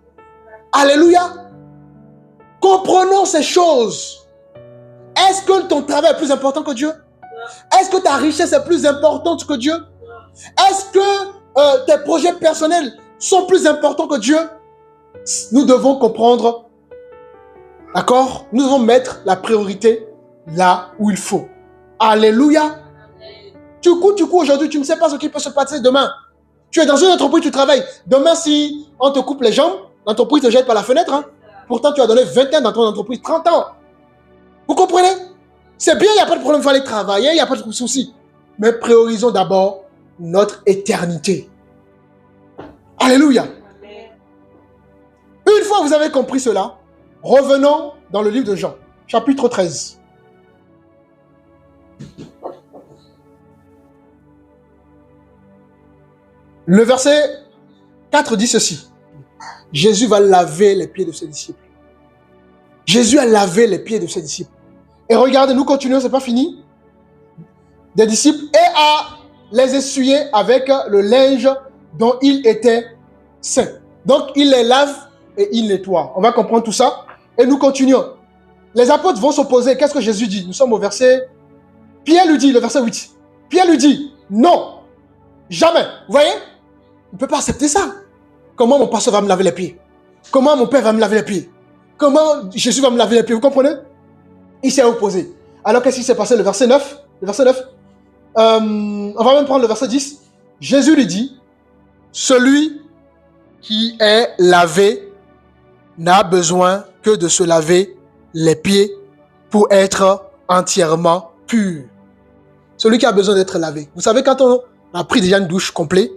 Alléluia! Comprenons ces choses. Est-ce que ton travail est plus important que Dieu? Est-ce que ta richesse est plus importante que Dieu? Est-ce que tes projets personnels sont plus importants que Dieu? Nous devons comprendre, d'accord? Nous devons mettre la priorité là où il faut. Alléluia! Tu cours aujourd'hui, tu ne sais pas ce qui peut se passer demain. Tu es dans une entreprise, tu travailles. Demain, si on te coupe les jambes, l'entreprise te jette par la fenêtre. Hein? Pourtant, tu as donné 20 ans dans ton entreprise, 30 ans. Vous comprenez? C'est bien, il n'y a pas de problème, il faut aller travailler, il n'y a pas de souci. Mais priorisons d'abord notre éternité. Alléluia! Une fois que vous avez compris cela, revenons dans le livre de Jean, chapitre 13. Le verset 4 dit ceci. Jésus va laver les pieds de ses disciples. Jésus a lavé les pieds de ses disciples. Et regardez, nous continuons, c'est pas fini. Des disciples et à les essuyer avec le linge dont il était saint. Donc, il les lave et il nettoie. On va comprendre tout ça. Et nous continuons. Les apôtres vont s'opposer. Qu'est-ce que Jésus dit? Nous sommes au verset... Pierre lui dit, le verset 8. Pierre lui dit, non, jamais. Vous voyez? Il ne peut pas accepter ça. Comment mon pasteur va me laver les pieds? Comment mon père va me laver les pieds? Comment Jésus va me laver les pieds? Vous comprenez? Il s'est opposé. Alors, qu'est-ce qui s'est passé? Le verset 9. Le verset 9. On va même prendre le verset 10. Jésus lui dit, celui qui est lavé n'a besoin que de se laver les pieds pour être entièrement pur. Celui qui a besoin d'être lavé. Vous savez, quand on a pris déjà une douche complète,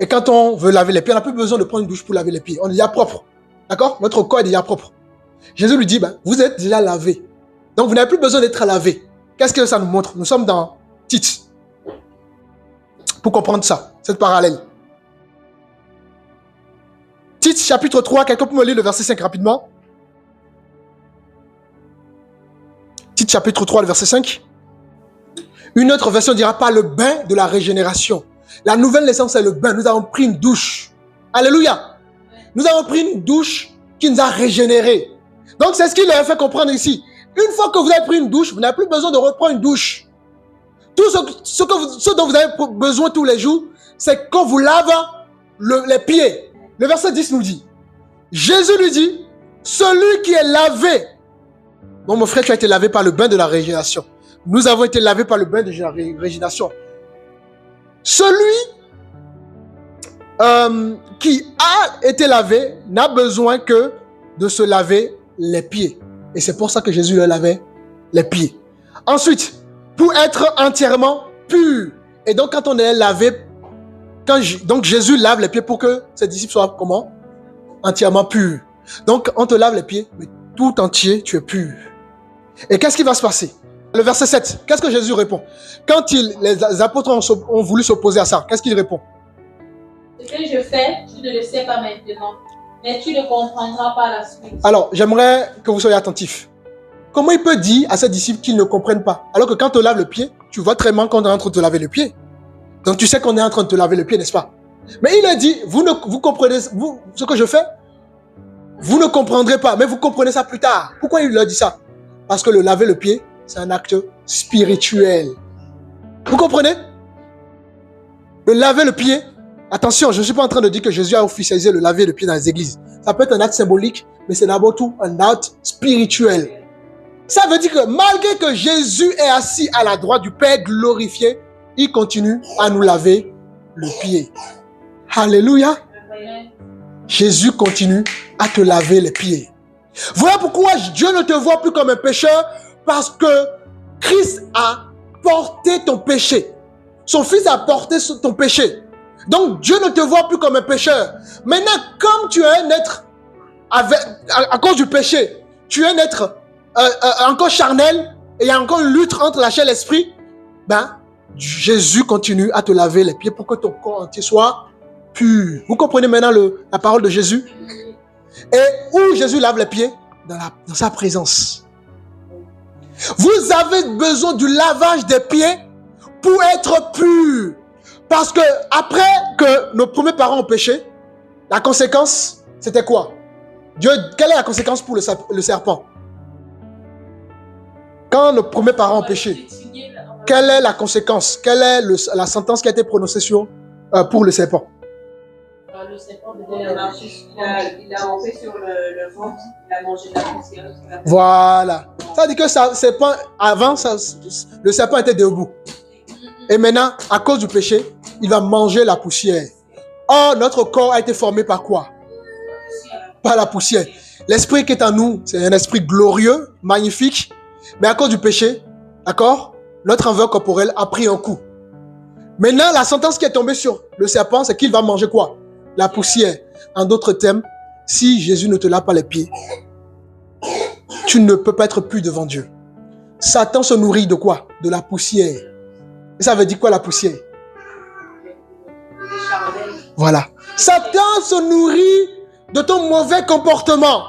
et quand on veut laver les pieds, on n'a plus besoin de prendre une douche pour laver les pieds. On est déjà propre. D'accord? Notre corps est déjà propre. Jésus lui dit, vous êtes déjà lavé. Donc, vous n'avez plus besoin d'être lavé. Qu'est-ce que ça nous montre? Nous sommes dans Tite. Pour comprendre ça, cette parallèle. Tite, chapitre 3, quelqu'un peut me lire le verset 5 rapidement? Tite, chapitre 3, le verset 5. Une autre version dira pas le bain de la régénération. La nouvelle naissance, c'est le bain. Nous avons pris une douche. Alléluia. Nous avons pris une douche qui nous a régénérés. Donc, c'est ce qu'il leur a fait comprendre ici. Une fois que vous avez pris une douche, vous n'avez plus besoin de reprendre une douche. Tout ce dont vous avez besoin tous les jours, c'est qu'on vous lave les pieds. Le verset 10 nous dit, Jésus lui dit, celui qui est lavé. Bon, mon frère, tu as été lavé par le bain de la régénération. Nous avons été lavés par le bain de la régénération. Celui qui a été lavé n'a besoin que de se laver les pieds. Et c'est pour ça que Jésus leur lavait les pieds. Ensuite, pour être entièrement pur. Et donc, quand on est lavé, donc Jésus lave les pieds pour que ses disciples soient comment? entièrement pur. Donc, on te lave les pieds, mais tout entier, tu es pur. Et qu'est-ce qui va se passer? Le verset 7, qu'est-ce que Jésus répond? Quand les apôtres ont voulu s'opposer à ça, qu'est-ce qu'il répond? Ce que je fais, tu ne le sais pas maintenant, mais tu ne comprendras pas la suite. Alors, j'aimerais que vous soyez attentifs. Comment il peut dire à ses disciples qu'ils ne comprennent pas? Alors que quand on te lave le pied, tu vois très bien qu'on est en train de te laver le pied. Donc tu sais qu'on est en train de te laver le pied, n'est-ce pas? Mais il a dit, vous comprenez ce que je fais? Vous ne comprendrez pas, mais vous comprenez ça plus tard. Pourquoi il leur dit ça? Parce que le laver le pied, c'est un acte spirituel. Vous comprenez? Le laver le pied, attention, je ne suis pas en train de dire que Jésus a officialisé le laver le pied dans les églises. Ça peut être un acte symbolique, mais c'est d'abord tout un acte spirituel. Ça veut dire que malgré que Jésus est assis à la droite du Père glorifié, il continue à nous laver le pied. Alléluia. Jésus continue à te laver les pieds. Voilà pourquoi Dieu ne te voit plus comme un pécheur, parce que Christ a porté ton péché. Son Fils a porté ton péché. Donc Dieu ne te voit plus comme un pécheur. Maintenant, comme tu es un être, à cause du péché, tu es un être encore charnel, et il y a encore une lutte entre la chair et l'esprit, ben, Jésus continue à te laver les pieds pour que ton corps entier soit pur. Vous comprenez maintenant la parole de Jésus? Et où Jésus lave les pieds? Dans sa présence. Vous avez besoin du lavage des pieds pour être pur. Parce que après que nos premiers parents ont péché, la conséquence, c'était quoi? Quelle est la conséquence pour le serpent? Quand nos premiers parents ont péché, quelle est la conséquence? Quelle est la sentence qui a été prononcée pour le serpent? Le serpent Il a rampé sur le ventre, il a mangé de la poussière. Voilà. Ça veut dire que avant, le serpent était debout. Et maintenant, à cause du péché, il va manger la poussière. Or, notre corps a été formé par quoi? Par la poussière. L'esprit qui est en nous, c'est un esprit glorieux, magnifique. Mais à cause du péché, d'accord, notre enveloppe corporelle a pris un coup. Maintenant, la sentence qui est tombée sur le serpent, c'est qu'il va manger quoi? La poussière. En d'autres termes, si Jésus ne te lave pas les pieds, tu ne peux pas être pur devant Dieu. Satan se nourrit de quoi? De la poussière. Et ça veut dire quoi la poussière? Voilà. Satan se nourrit de ton mauvais comportement.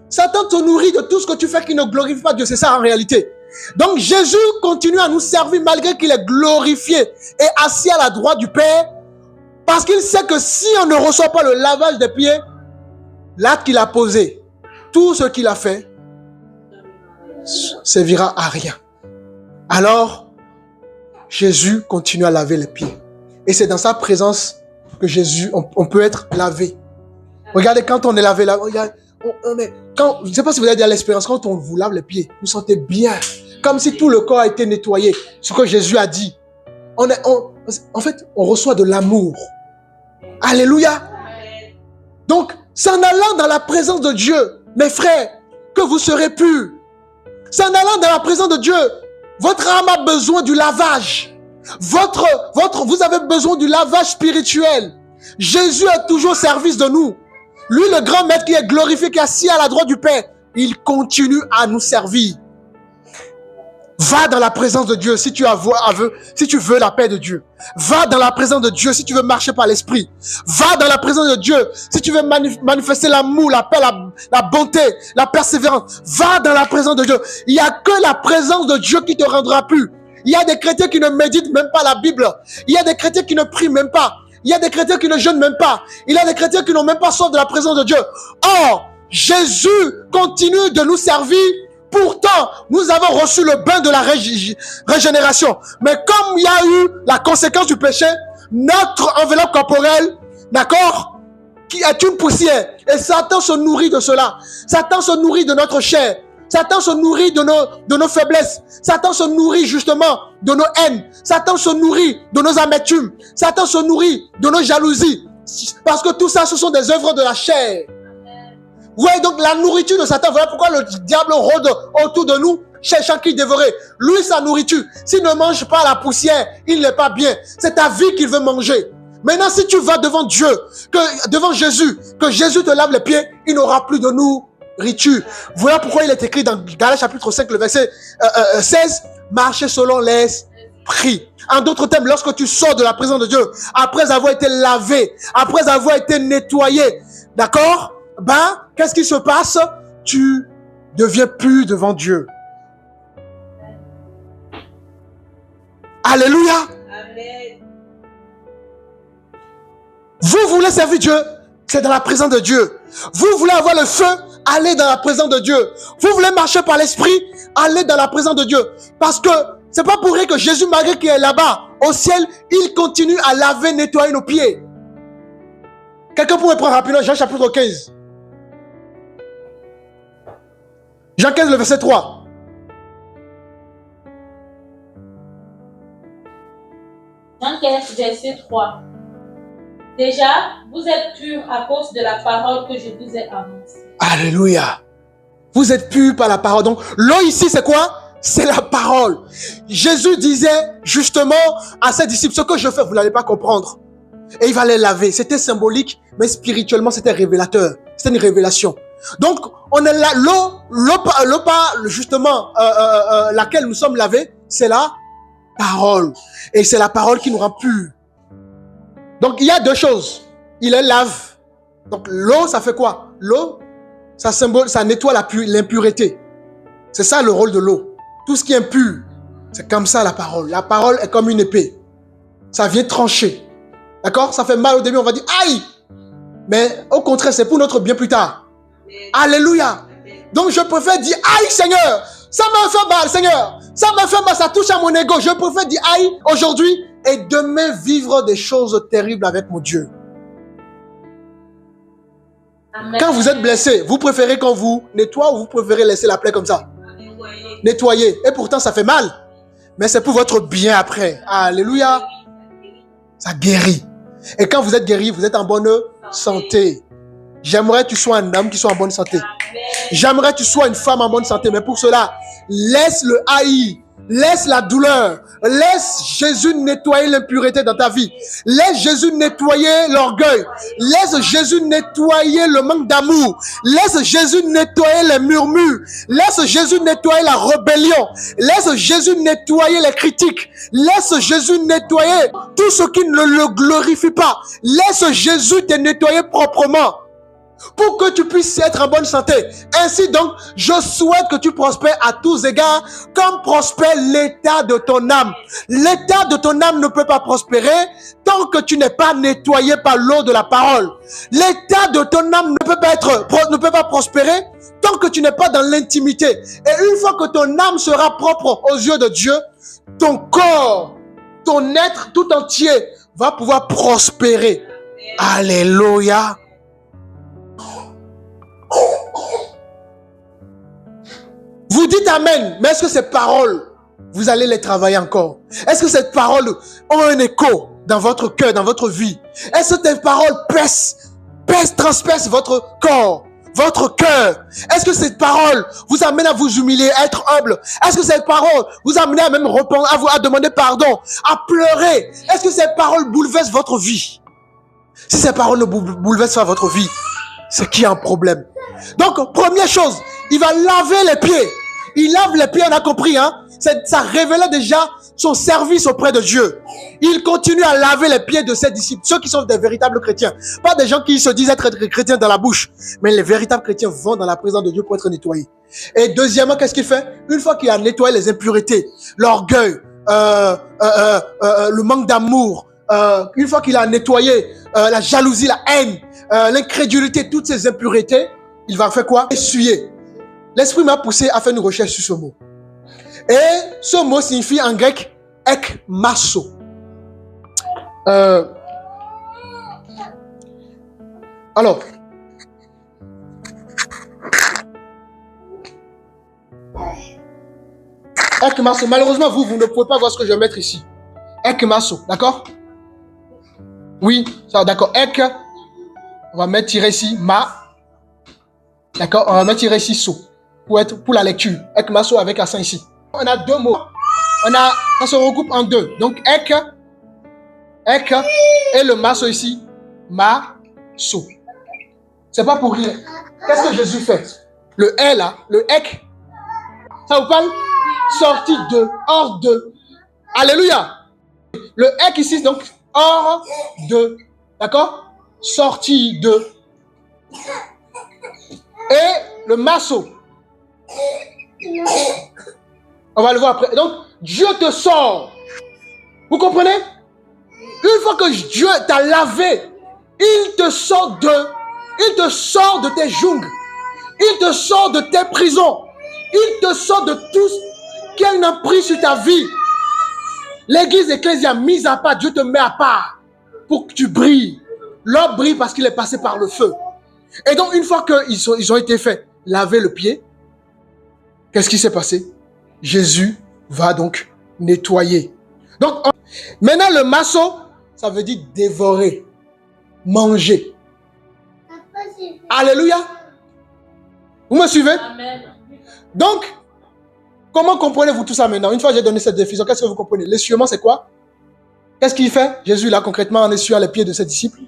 Satan te nourrit de tout ce que tu fais qui ne glorifie pas Dieu. C'est ça en réalité. Donc Jésus continue à nous servir malgré qu'il est glorifié et assis à la droite du Père, parce qu'il sait que si on ne reçoit pas le lavage des pieds, l'acte qu'il a posé, tout ce qu'il a fait, servira à rien. Alors, Jésus continue à laver les pieds. Et c'est dans sa présence que Jésus, on peut être lavé. Regardez, quand on est lavé, je ne sais pas si vous avez déjà l'expérience, quand on vous lave les pieds, vous sentez bien, comme si tout le corps a été nettoyé. Ce que Jésus a dit. En fait, on reçoit de l'amour. Alléluia. Donc, c'est en allant dans la présence de Dieu, mes frères, que vous serez purs. C'est en allant dans la présence de Dieu. Votre âme a besoin du lavage. Vous avez besoin du lavage spirituel. Jésus est toujours au service de nous. Lui, le grand maître qui est glorifié, qui est assis à la droite du Père, il continue à nous servir. Va dans la présence de Dieu si tu veux la paix de Dieu. Va dans la présence de Dieu si tu veux marcher par l'esprit. Va dans la présence de Dieu si tu veux manifester l'amour, la paix, la bonté, la persévérance. Va dans la présence de Dieu. Il n'y a que la présence de Dieu qui te rendra plus. Il y a des chrétiens qui ne méditent même pas la Bible. Il y a des chrétiens qui ne prient même pas. Il y a des chrétiens qui ne jeûnent même pas. Il y a des chrétiens qui n'ont même pas soif de la présence de Dieu. Or, Jésus continue de nous servir. Pourtant, nous avons reçu le bain de la régénération. Mais comme il y a eu la conséquence du péché, notre enveloppe corporelle, d'accord, qui est une poussière. Et Satan se nourrit de cela. Satan se nourrit de notre chair. Satan se nourrit de nos faiblesses. Satan se nourrit justement de nos haines. Satan se nourrit de nos amertumes. Satan se nourrit de nos jalousies. Parce que tout ça, ce sont des œuvres de la chair. Vous voyez donc la nourriture de Satan. Voilà pourquoi le diable rôde autour de nous, cherchant qui dévorer. Lui, sa nourriture, s'il ne mange pas la poussière, il n'est pas bien. C'est ta vie qu'il veut manger. Maintenant, si tu vas devant Dieu, devant Jésus, que Jésus te lave les pieds, il n'aura plus de nourriture. Voilà pourquoi il est écrit dans Galates chapitre 5, le verset 16, marchez selon l'esprit. En d'autres termes, lorsque tu sors de la présence de Dieu, après avoir été lavé, après avoir été nettoyé, d'accord? Qu'est-ce qui se passe? Tu deviens pur devant Dieu. Alléluia. Amen. Vous voulez servir Dieu, c'est dans la présence de Dieu. Vous voulez avoir le feu, allez dans la présence de Dieu. Vous voulez marcher par l'esprit, allez dans la présence de Dieu. Parce que c'est pas pour rien que Jésus, malgré qu'il est là-bas, au ciel, il continue à laver, nettoyer nos pieds. Quelqu'un pourrait prendre rapidement Jean chapitre 15. Jean 15, le verset 3. Jean 15, verset 3. Déjà, vous êtes purs à cause de la parole que je vous ai annoncée. Alléluia. Vous êtes purs par la parole. Donc, l'eau ici, c'est quoi? C'est la parole. Jésus disait justement à ses disciples, ce que je fais, vous n'allez pas comprendre. Et il va les laver. C'était symbolique, mais spirituellement, c'était révélateur. C'était une révélation. Donc, on est là, l'eau justement, laquelle nous sommes lavés, c'est la parole. Et c'est la parole qui nous rend purs. Donc, il y a deux choses. Il est lave. Donc, l'eau, ça fait quoi? L'eau, ça nettoie l'impureté. C'est ça le rôle de l'eau. Tout ce qui est impur, c'est comme ça la parole. La parole est comme une épée. Ça vient trancher. D'accord? Ça fait mal au début, on va dire aïe! Mais au contraire, c'est pour notre bien plus tard. Alléluia! Donc je préfère dire aïe Seigneur! Ça m'a fait mal Seigneur! Ça m'a fait mal, ça touche à mon ego. Je préfère dire aïe aujourd'hui et demain vivre des choses terribles avec mon Dieu. Amen. Quand vous êtes blessé, vous préférez qu'on vous nettoie ou vous préférez laisser la plaie comme ça? Nettoyer. Et pourtant, ça fait mal. Mais c'est pour votre bien après. Alléluia. Ça guérit. Et quand vous êtes guéri, vous êtes en bonne santé. J'aimerais que tu sois un homme qui soit en bonne santé. J'aimerais que tu sois une femme en bonne santé. Mais pour cela, laisse le haï. Laisse la douleur. Laisse Jésus nettoyer l'impureté dans ta vie. Laisse Jésus nettoyer l'orgueil. Laisse Jésus nettoyer le manque d'amour. Laisse Jésus nettoyer les murmures. Laisse Jésus nettoyer la rébellion. Laisse Jésus nettoyer les critiques. Laisse Jésus nettoyer tout ce qui ne le glorifie pas. Laisse Jésus te nettoyer proprement, pour que tu puisses être en bonne santé. Ainsi donc, je souhaite que tu prospères à tous égards, comme prospère l'état de ton âme. L'état de ton âme ne peut pas prospérer tant que tu n'es pas nettoyé par l'eau de la parole. L'état de ton âme ne peut pas prospérer tant que tu n'es pas dans l'intimité. Et une fois que ton âme sera propre aux yeux de Dieu, ton corps, ton être tout entier va pouvoir prospérer. Alléluia. Vous dites Amen, mais est-ce que ces paroles, vous allez les travailler encore? Est-ce que ces paroles ont un écho dans votre cœur, dans votre vie? Est-ce que ces paroles transpercent votre corps, votre cœur? Est-ce que ces paroles vous amènent à vous humilier, à être humble? Est-ce que ces paroles vous amènent à même répondre, à demander pardon, à pleurer? Est-ce que ces paroles bouleversent votre vie? Si ces paroles ne bouleversent pas votre vie, c'est qu'il y a un problème. Donc, première chose, il va laver les pieds. Il lave les pieds, on a compris, hein? Ça révélait déjà son service auprès de Dieu. Il continue à laver les pieds de ses disciples, ceux qui sont des véritables chrétiens. Pas des gens qui se disent être chrétiens dans la bouche, mais les véritables chrétiens vont dans la présence de Dieu pour être nettoyés. Et deuxièmement, qu'est-ce qu'il fait? Une fois qu'il a nettoyé les impuretés, l'orgueil, le manque d'amour, une fois qu'il a nettoyé la jalousie, la haine, l'incrédulité, toutes ces impuretés, il va faire quoi? Essuyer. L'esprit m'a poussé à faire une recherche sur ce mot. Et ce mot signifie en grec ekmasso. Alors, ekmasso, malheureusement, vous ne pouvez pas voir ce que je vais mettre ici. Ekmasso, d'accord? Oui, ça, d'accord. Ek, on va mettre tiré ici, ma. D'accord, on va mettre tiré ici, so. Pour la lecture. Ekmasso avec accent ici. On a deux mots. Ça se regroupe en deux. Donc, ek Ek, et le masso ici, masso. C'est pas pour rien. Qu'est-ce que Jésus fait? Le est là, le ek, ça vous parle? Sorti de, hors de. Alléluia. Le ek ici, donc, hors de. D'accord? Sorti de. Et le masso. On va le voir après. Donc, Dieu te sort. Vous comprenez? Une fois que Dieu t'a lavé, il te sort de tes jungles. Il te sort de tes prisons. Il te sort de tout ce qu'il n'a pris sur ta vie. L'église Ecclésia mise à part, Dieu te met à part pour que tu brilles. L'homme brille parce qu'il est passé par le feu. Et donc, une fois qu'ils ont été faits laver le pied, qu'est-ce qui s'est passé? Jésus va donc nettoyer. Donc, maintenant, le masso, ça veut dire dévorer, manger. Alléluia. Vous me suivez? Amen. Donc, comment comprenez-vous tout ça maintenant? Une fois que j'ai donné cette définition, qu'est-ce que vous comprenez? L'essuiement, c'est quoi? Qu'est-ce qu'il fait? Jésus, là, concrètement, en essuyant les pieds de ses disciples.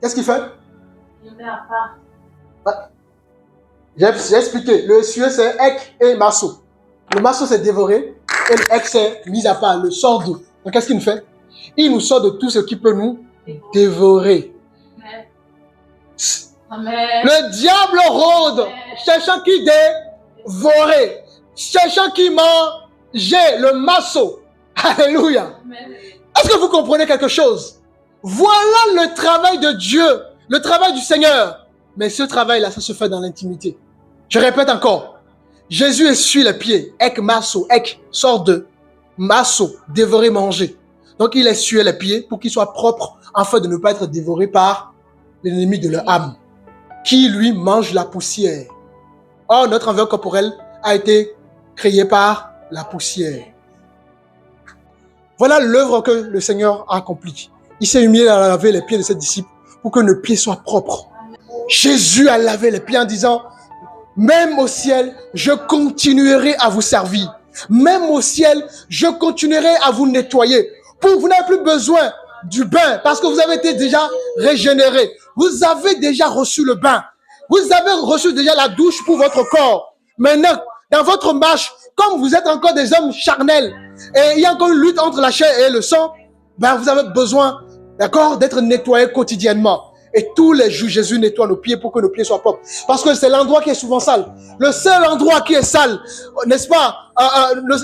Qu'est-ce qu'il fait? Il met à part. J'ai expliqué. Le essuyer, c'est ek et masso. Le masso, c'est dévorer. Et le ek, c'est mis à part, le sort d'eau. Donc, qu'est-ce qu'il nous fait? Il nous sort de tout ce qui peut nous dévorer. Amen. Amen. Le diable rôde, cherchant qui dévorer, cherchant qui manger, le masso. Alléluia. Amen. Est-ce que vous comprenez quelque chose? Voilà le travail de Dieu, le travail du Seigneur. Mais ce travail-là, ça se fait dans l'intimité. Je répète encore. Jésus essuie les pieds. Ek masso, ek, sort de masso, dévorer, manger. Donc il essuie les pieds pour qu'ils soient propres afin de ne pas être dévorés par l'ennemi de leur âme, qui lui mange la poussière. Or, notre enveloppe corporelle a été créée par la poussière. Voilà l'œuvre que le Seigneur a accomplie. Il s'est humilié à laver les pieds de ses disciples pour que nos pieds soient propres. Jésus a lavé les pieds en disant, même au ciel, je continuerai à vous servir. Même au ciel, je continuerai à vous nettoyer. Vous n'avez plus besoin du bain parce que vous avez été déjà régénéré. Vous avez déjà reçu le bain. Vous avez reçu déjà la douche pour votre corps. Maintenant, dans votre marche, comme vous êtes encore des hommes charnels et il y a encore une lutte entre la chair et le sang, vous avez besoin, d'accord, d'être nettoyé quotidiennement. Et tous les jours, Jésus nettoie nos pieds pour que nos pieds soient propres. Parce que c'est l'endroit qui est souvent sale. Le seul endroit qui est sale, n'est-ce pas,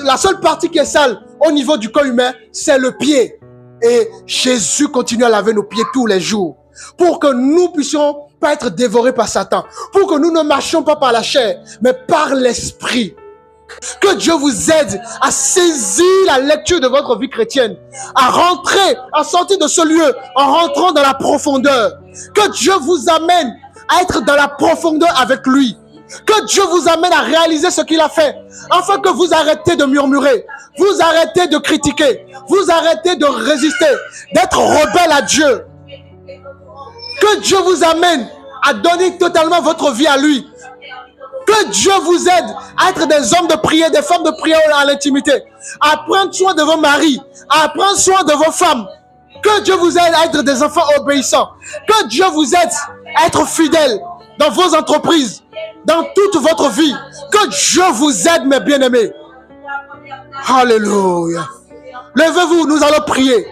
la seule partie qui est sale au niveau du corps humain, c'est le pied. Et Jésus continue à laver nos pieds tous les jours. Pour que nous puissions pas être dévorés par Satan. Pour que nous ne marchions pas par la chair, mais par l'esprit. Que Dieu vous aide à saisir la lecture de votre vie chrétienne, à rentrer, à sortir de ce lieu, en rentrant dans la profondeur. Que Dieu vous amène à être dans la profondeur avec lui. Que Dieu vous amène à réaliser ce qu'il a fait, afin que vous arrêtez de murmurer, vous arrêtez de critiquer, vous arrêtez de résister, d'être rebelle à Dieu. Que Dieu vous amène à donner totalement votre vie à lui. Que Dieu vous aide à être des hommes de prière, des femmes de prière à l'intimité, à prendre soin de vos maris, à prendre soin de vos femmes. Que Dieu vous aide à être des enfants obéissants. Que Dieu vous aide à être fidèles dans vos entreprises, dans toute votre vie. Que Dieu vous aide, mes bien-aimés. Alléluia. Levez-vous, nous allons prier.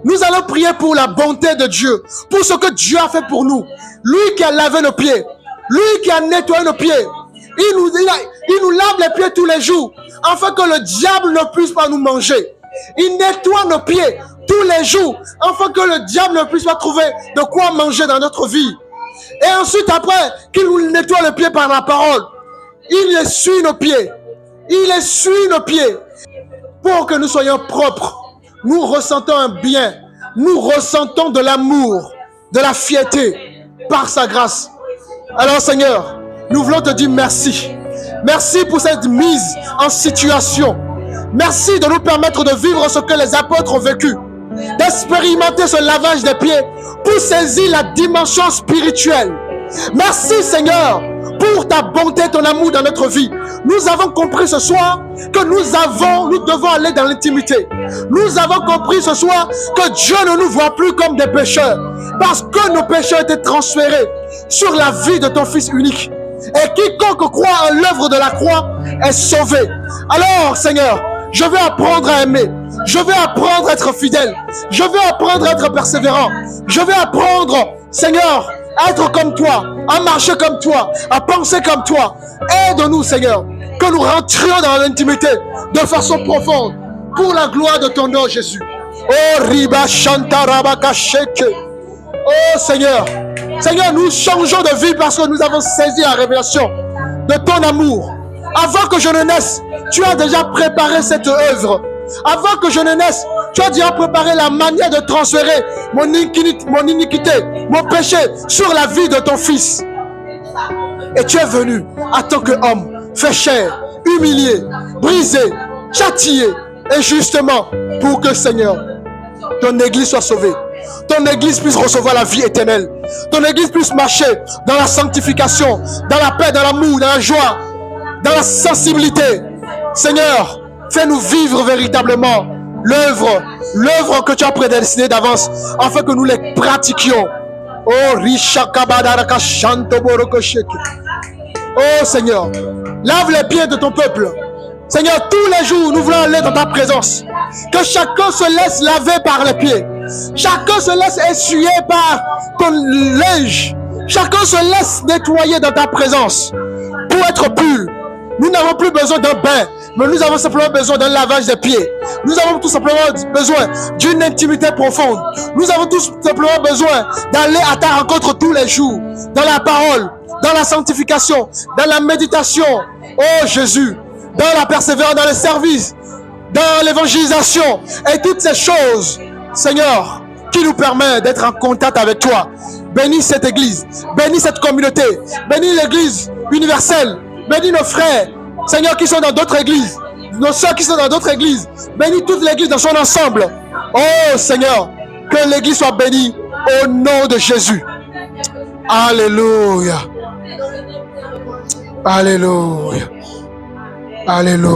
Nous allons prier pour la bonté de Dieu, pour ce que Dieu a fait pour nous. Lui qui a lavé nos pieds, lui qui a nettoyé nos pieds. Il nous lave les pieds tous les jours, afin que le diable ne puisse pas nous manger. Il nettoie nos pieds tous les jours, afin que le diable ne puisse pas trouver de quoi manger dans notre vie. Et ensuite, après qu'il nous nettoie les pieds par la parole, il essuie nos pieds. Il essuie nos pieds pour que nous soyons propres. Nous ressentons un bien. Nous ressentons de l'amour, de la fierté par sa grâce. Alors Seigneur, nous voulons te dire merci. Merci pour cette mise en situation. Merci de nous permettre de vivre ce que les apôtres ont vécu. D'expérimenter ce lavage des pieds pour saisir la dimension spirituelle. Merci Seigneur pour ta bonté, ton amour dans notre vie. Nous avons compris ce soir que nous devons aller dans l'intimité. Nous avons compris ce soir que Dieu ne nous voit plus comme des pécheurs, parce que nos péchés ont été transférés sur la vie de ton Fils unique. Et quiconque croit en l'œuvre de la croix est sauvé. Alors, Seigneur, je vais apprendre à aimer. Je vais apprendre à être fidèle. Je vais apprendre à être persévérant. Je vais apprendre, Seigneur, à être comme toi, à marcher comme toi, à penser comme toi. Aide-nous, Seigneur, que nous rentrions dans l'intimité de façon profonde pour la gloire de ton nom, Jésus. Oh, Riba Shanta Rabaka Sheke. Oh, Seigneur. Seigneur, nous changeons de vie parce que nous avons saisi la révélation de ton amour. Avant que je ne naisse, tu as déjà préparé cette œuvre. Avant que je ne naisse, tu as déjà préparé la manière de transférer mon iniquité, mon péché sur la vie de ton Fils. Et tu es venu en tant qu'homme, fait chair, humilié, brisé, châtié, et justement pour que, Seigneur, ton Église soit sauvée. Ton Église puisse recevoir la vie éternelle. Ton Église puisse marcher dans la sanctification, dans la paix, dans l'amour, dans la joie, dans la sensibilité. Seigneur, fais-nous vivre véritablement l'œuvre que tu as prédestinée d'avance, afin que nous les pratiquions. Oh, oh Seigneur, lave les pieds de ton peuple. Seigneur, tous les jours, nous voulons aller dans ta présence. Que chacun se laisse laver par les pieds. Chacun se laisse essuyer par ton linge. Chacun se laisse nettoyer dans ta présence pour être pur. Nous n'avons plus besoin d'un bain, mais nous avons simplement besoin d'un lavage des pieds. Nous avons tout simplement besoin d'une intimité profonde. Nous avons tout simplement besoin d'aller à ta rencontre tous les jours, dans la parole, dans la sanctification, dans la méditation. Oh Jésus, dans la persévérance, dans le service, dans l'évangélisation et toutes ces choses, Seigneur, qui nous permet d'être en contact avec toi. Bénis cette église, bénis cette communauté, bénis l'église universelle, bénis nos frères, Seigneur, qui sont dans d'autres églises, nos soeurs qui sont dans d'autres églises, bénis toute l'église dans son ensemble. Oh Seigneur, que l'église soit bénie au nom de Jésus. Alléluia. Alléluia. Alléluia.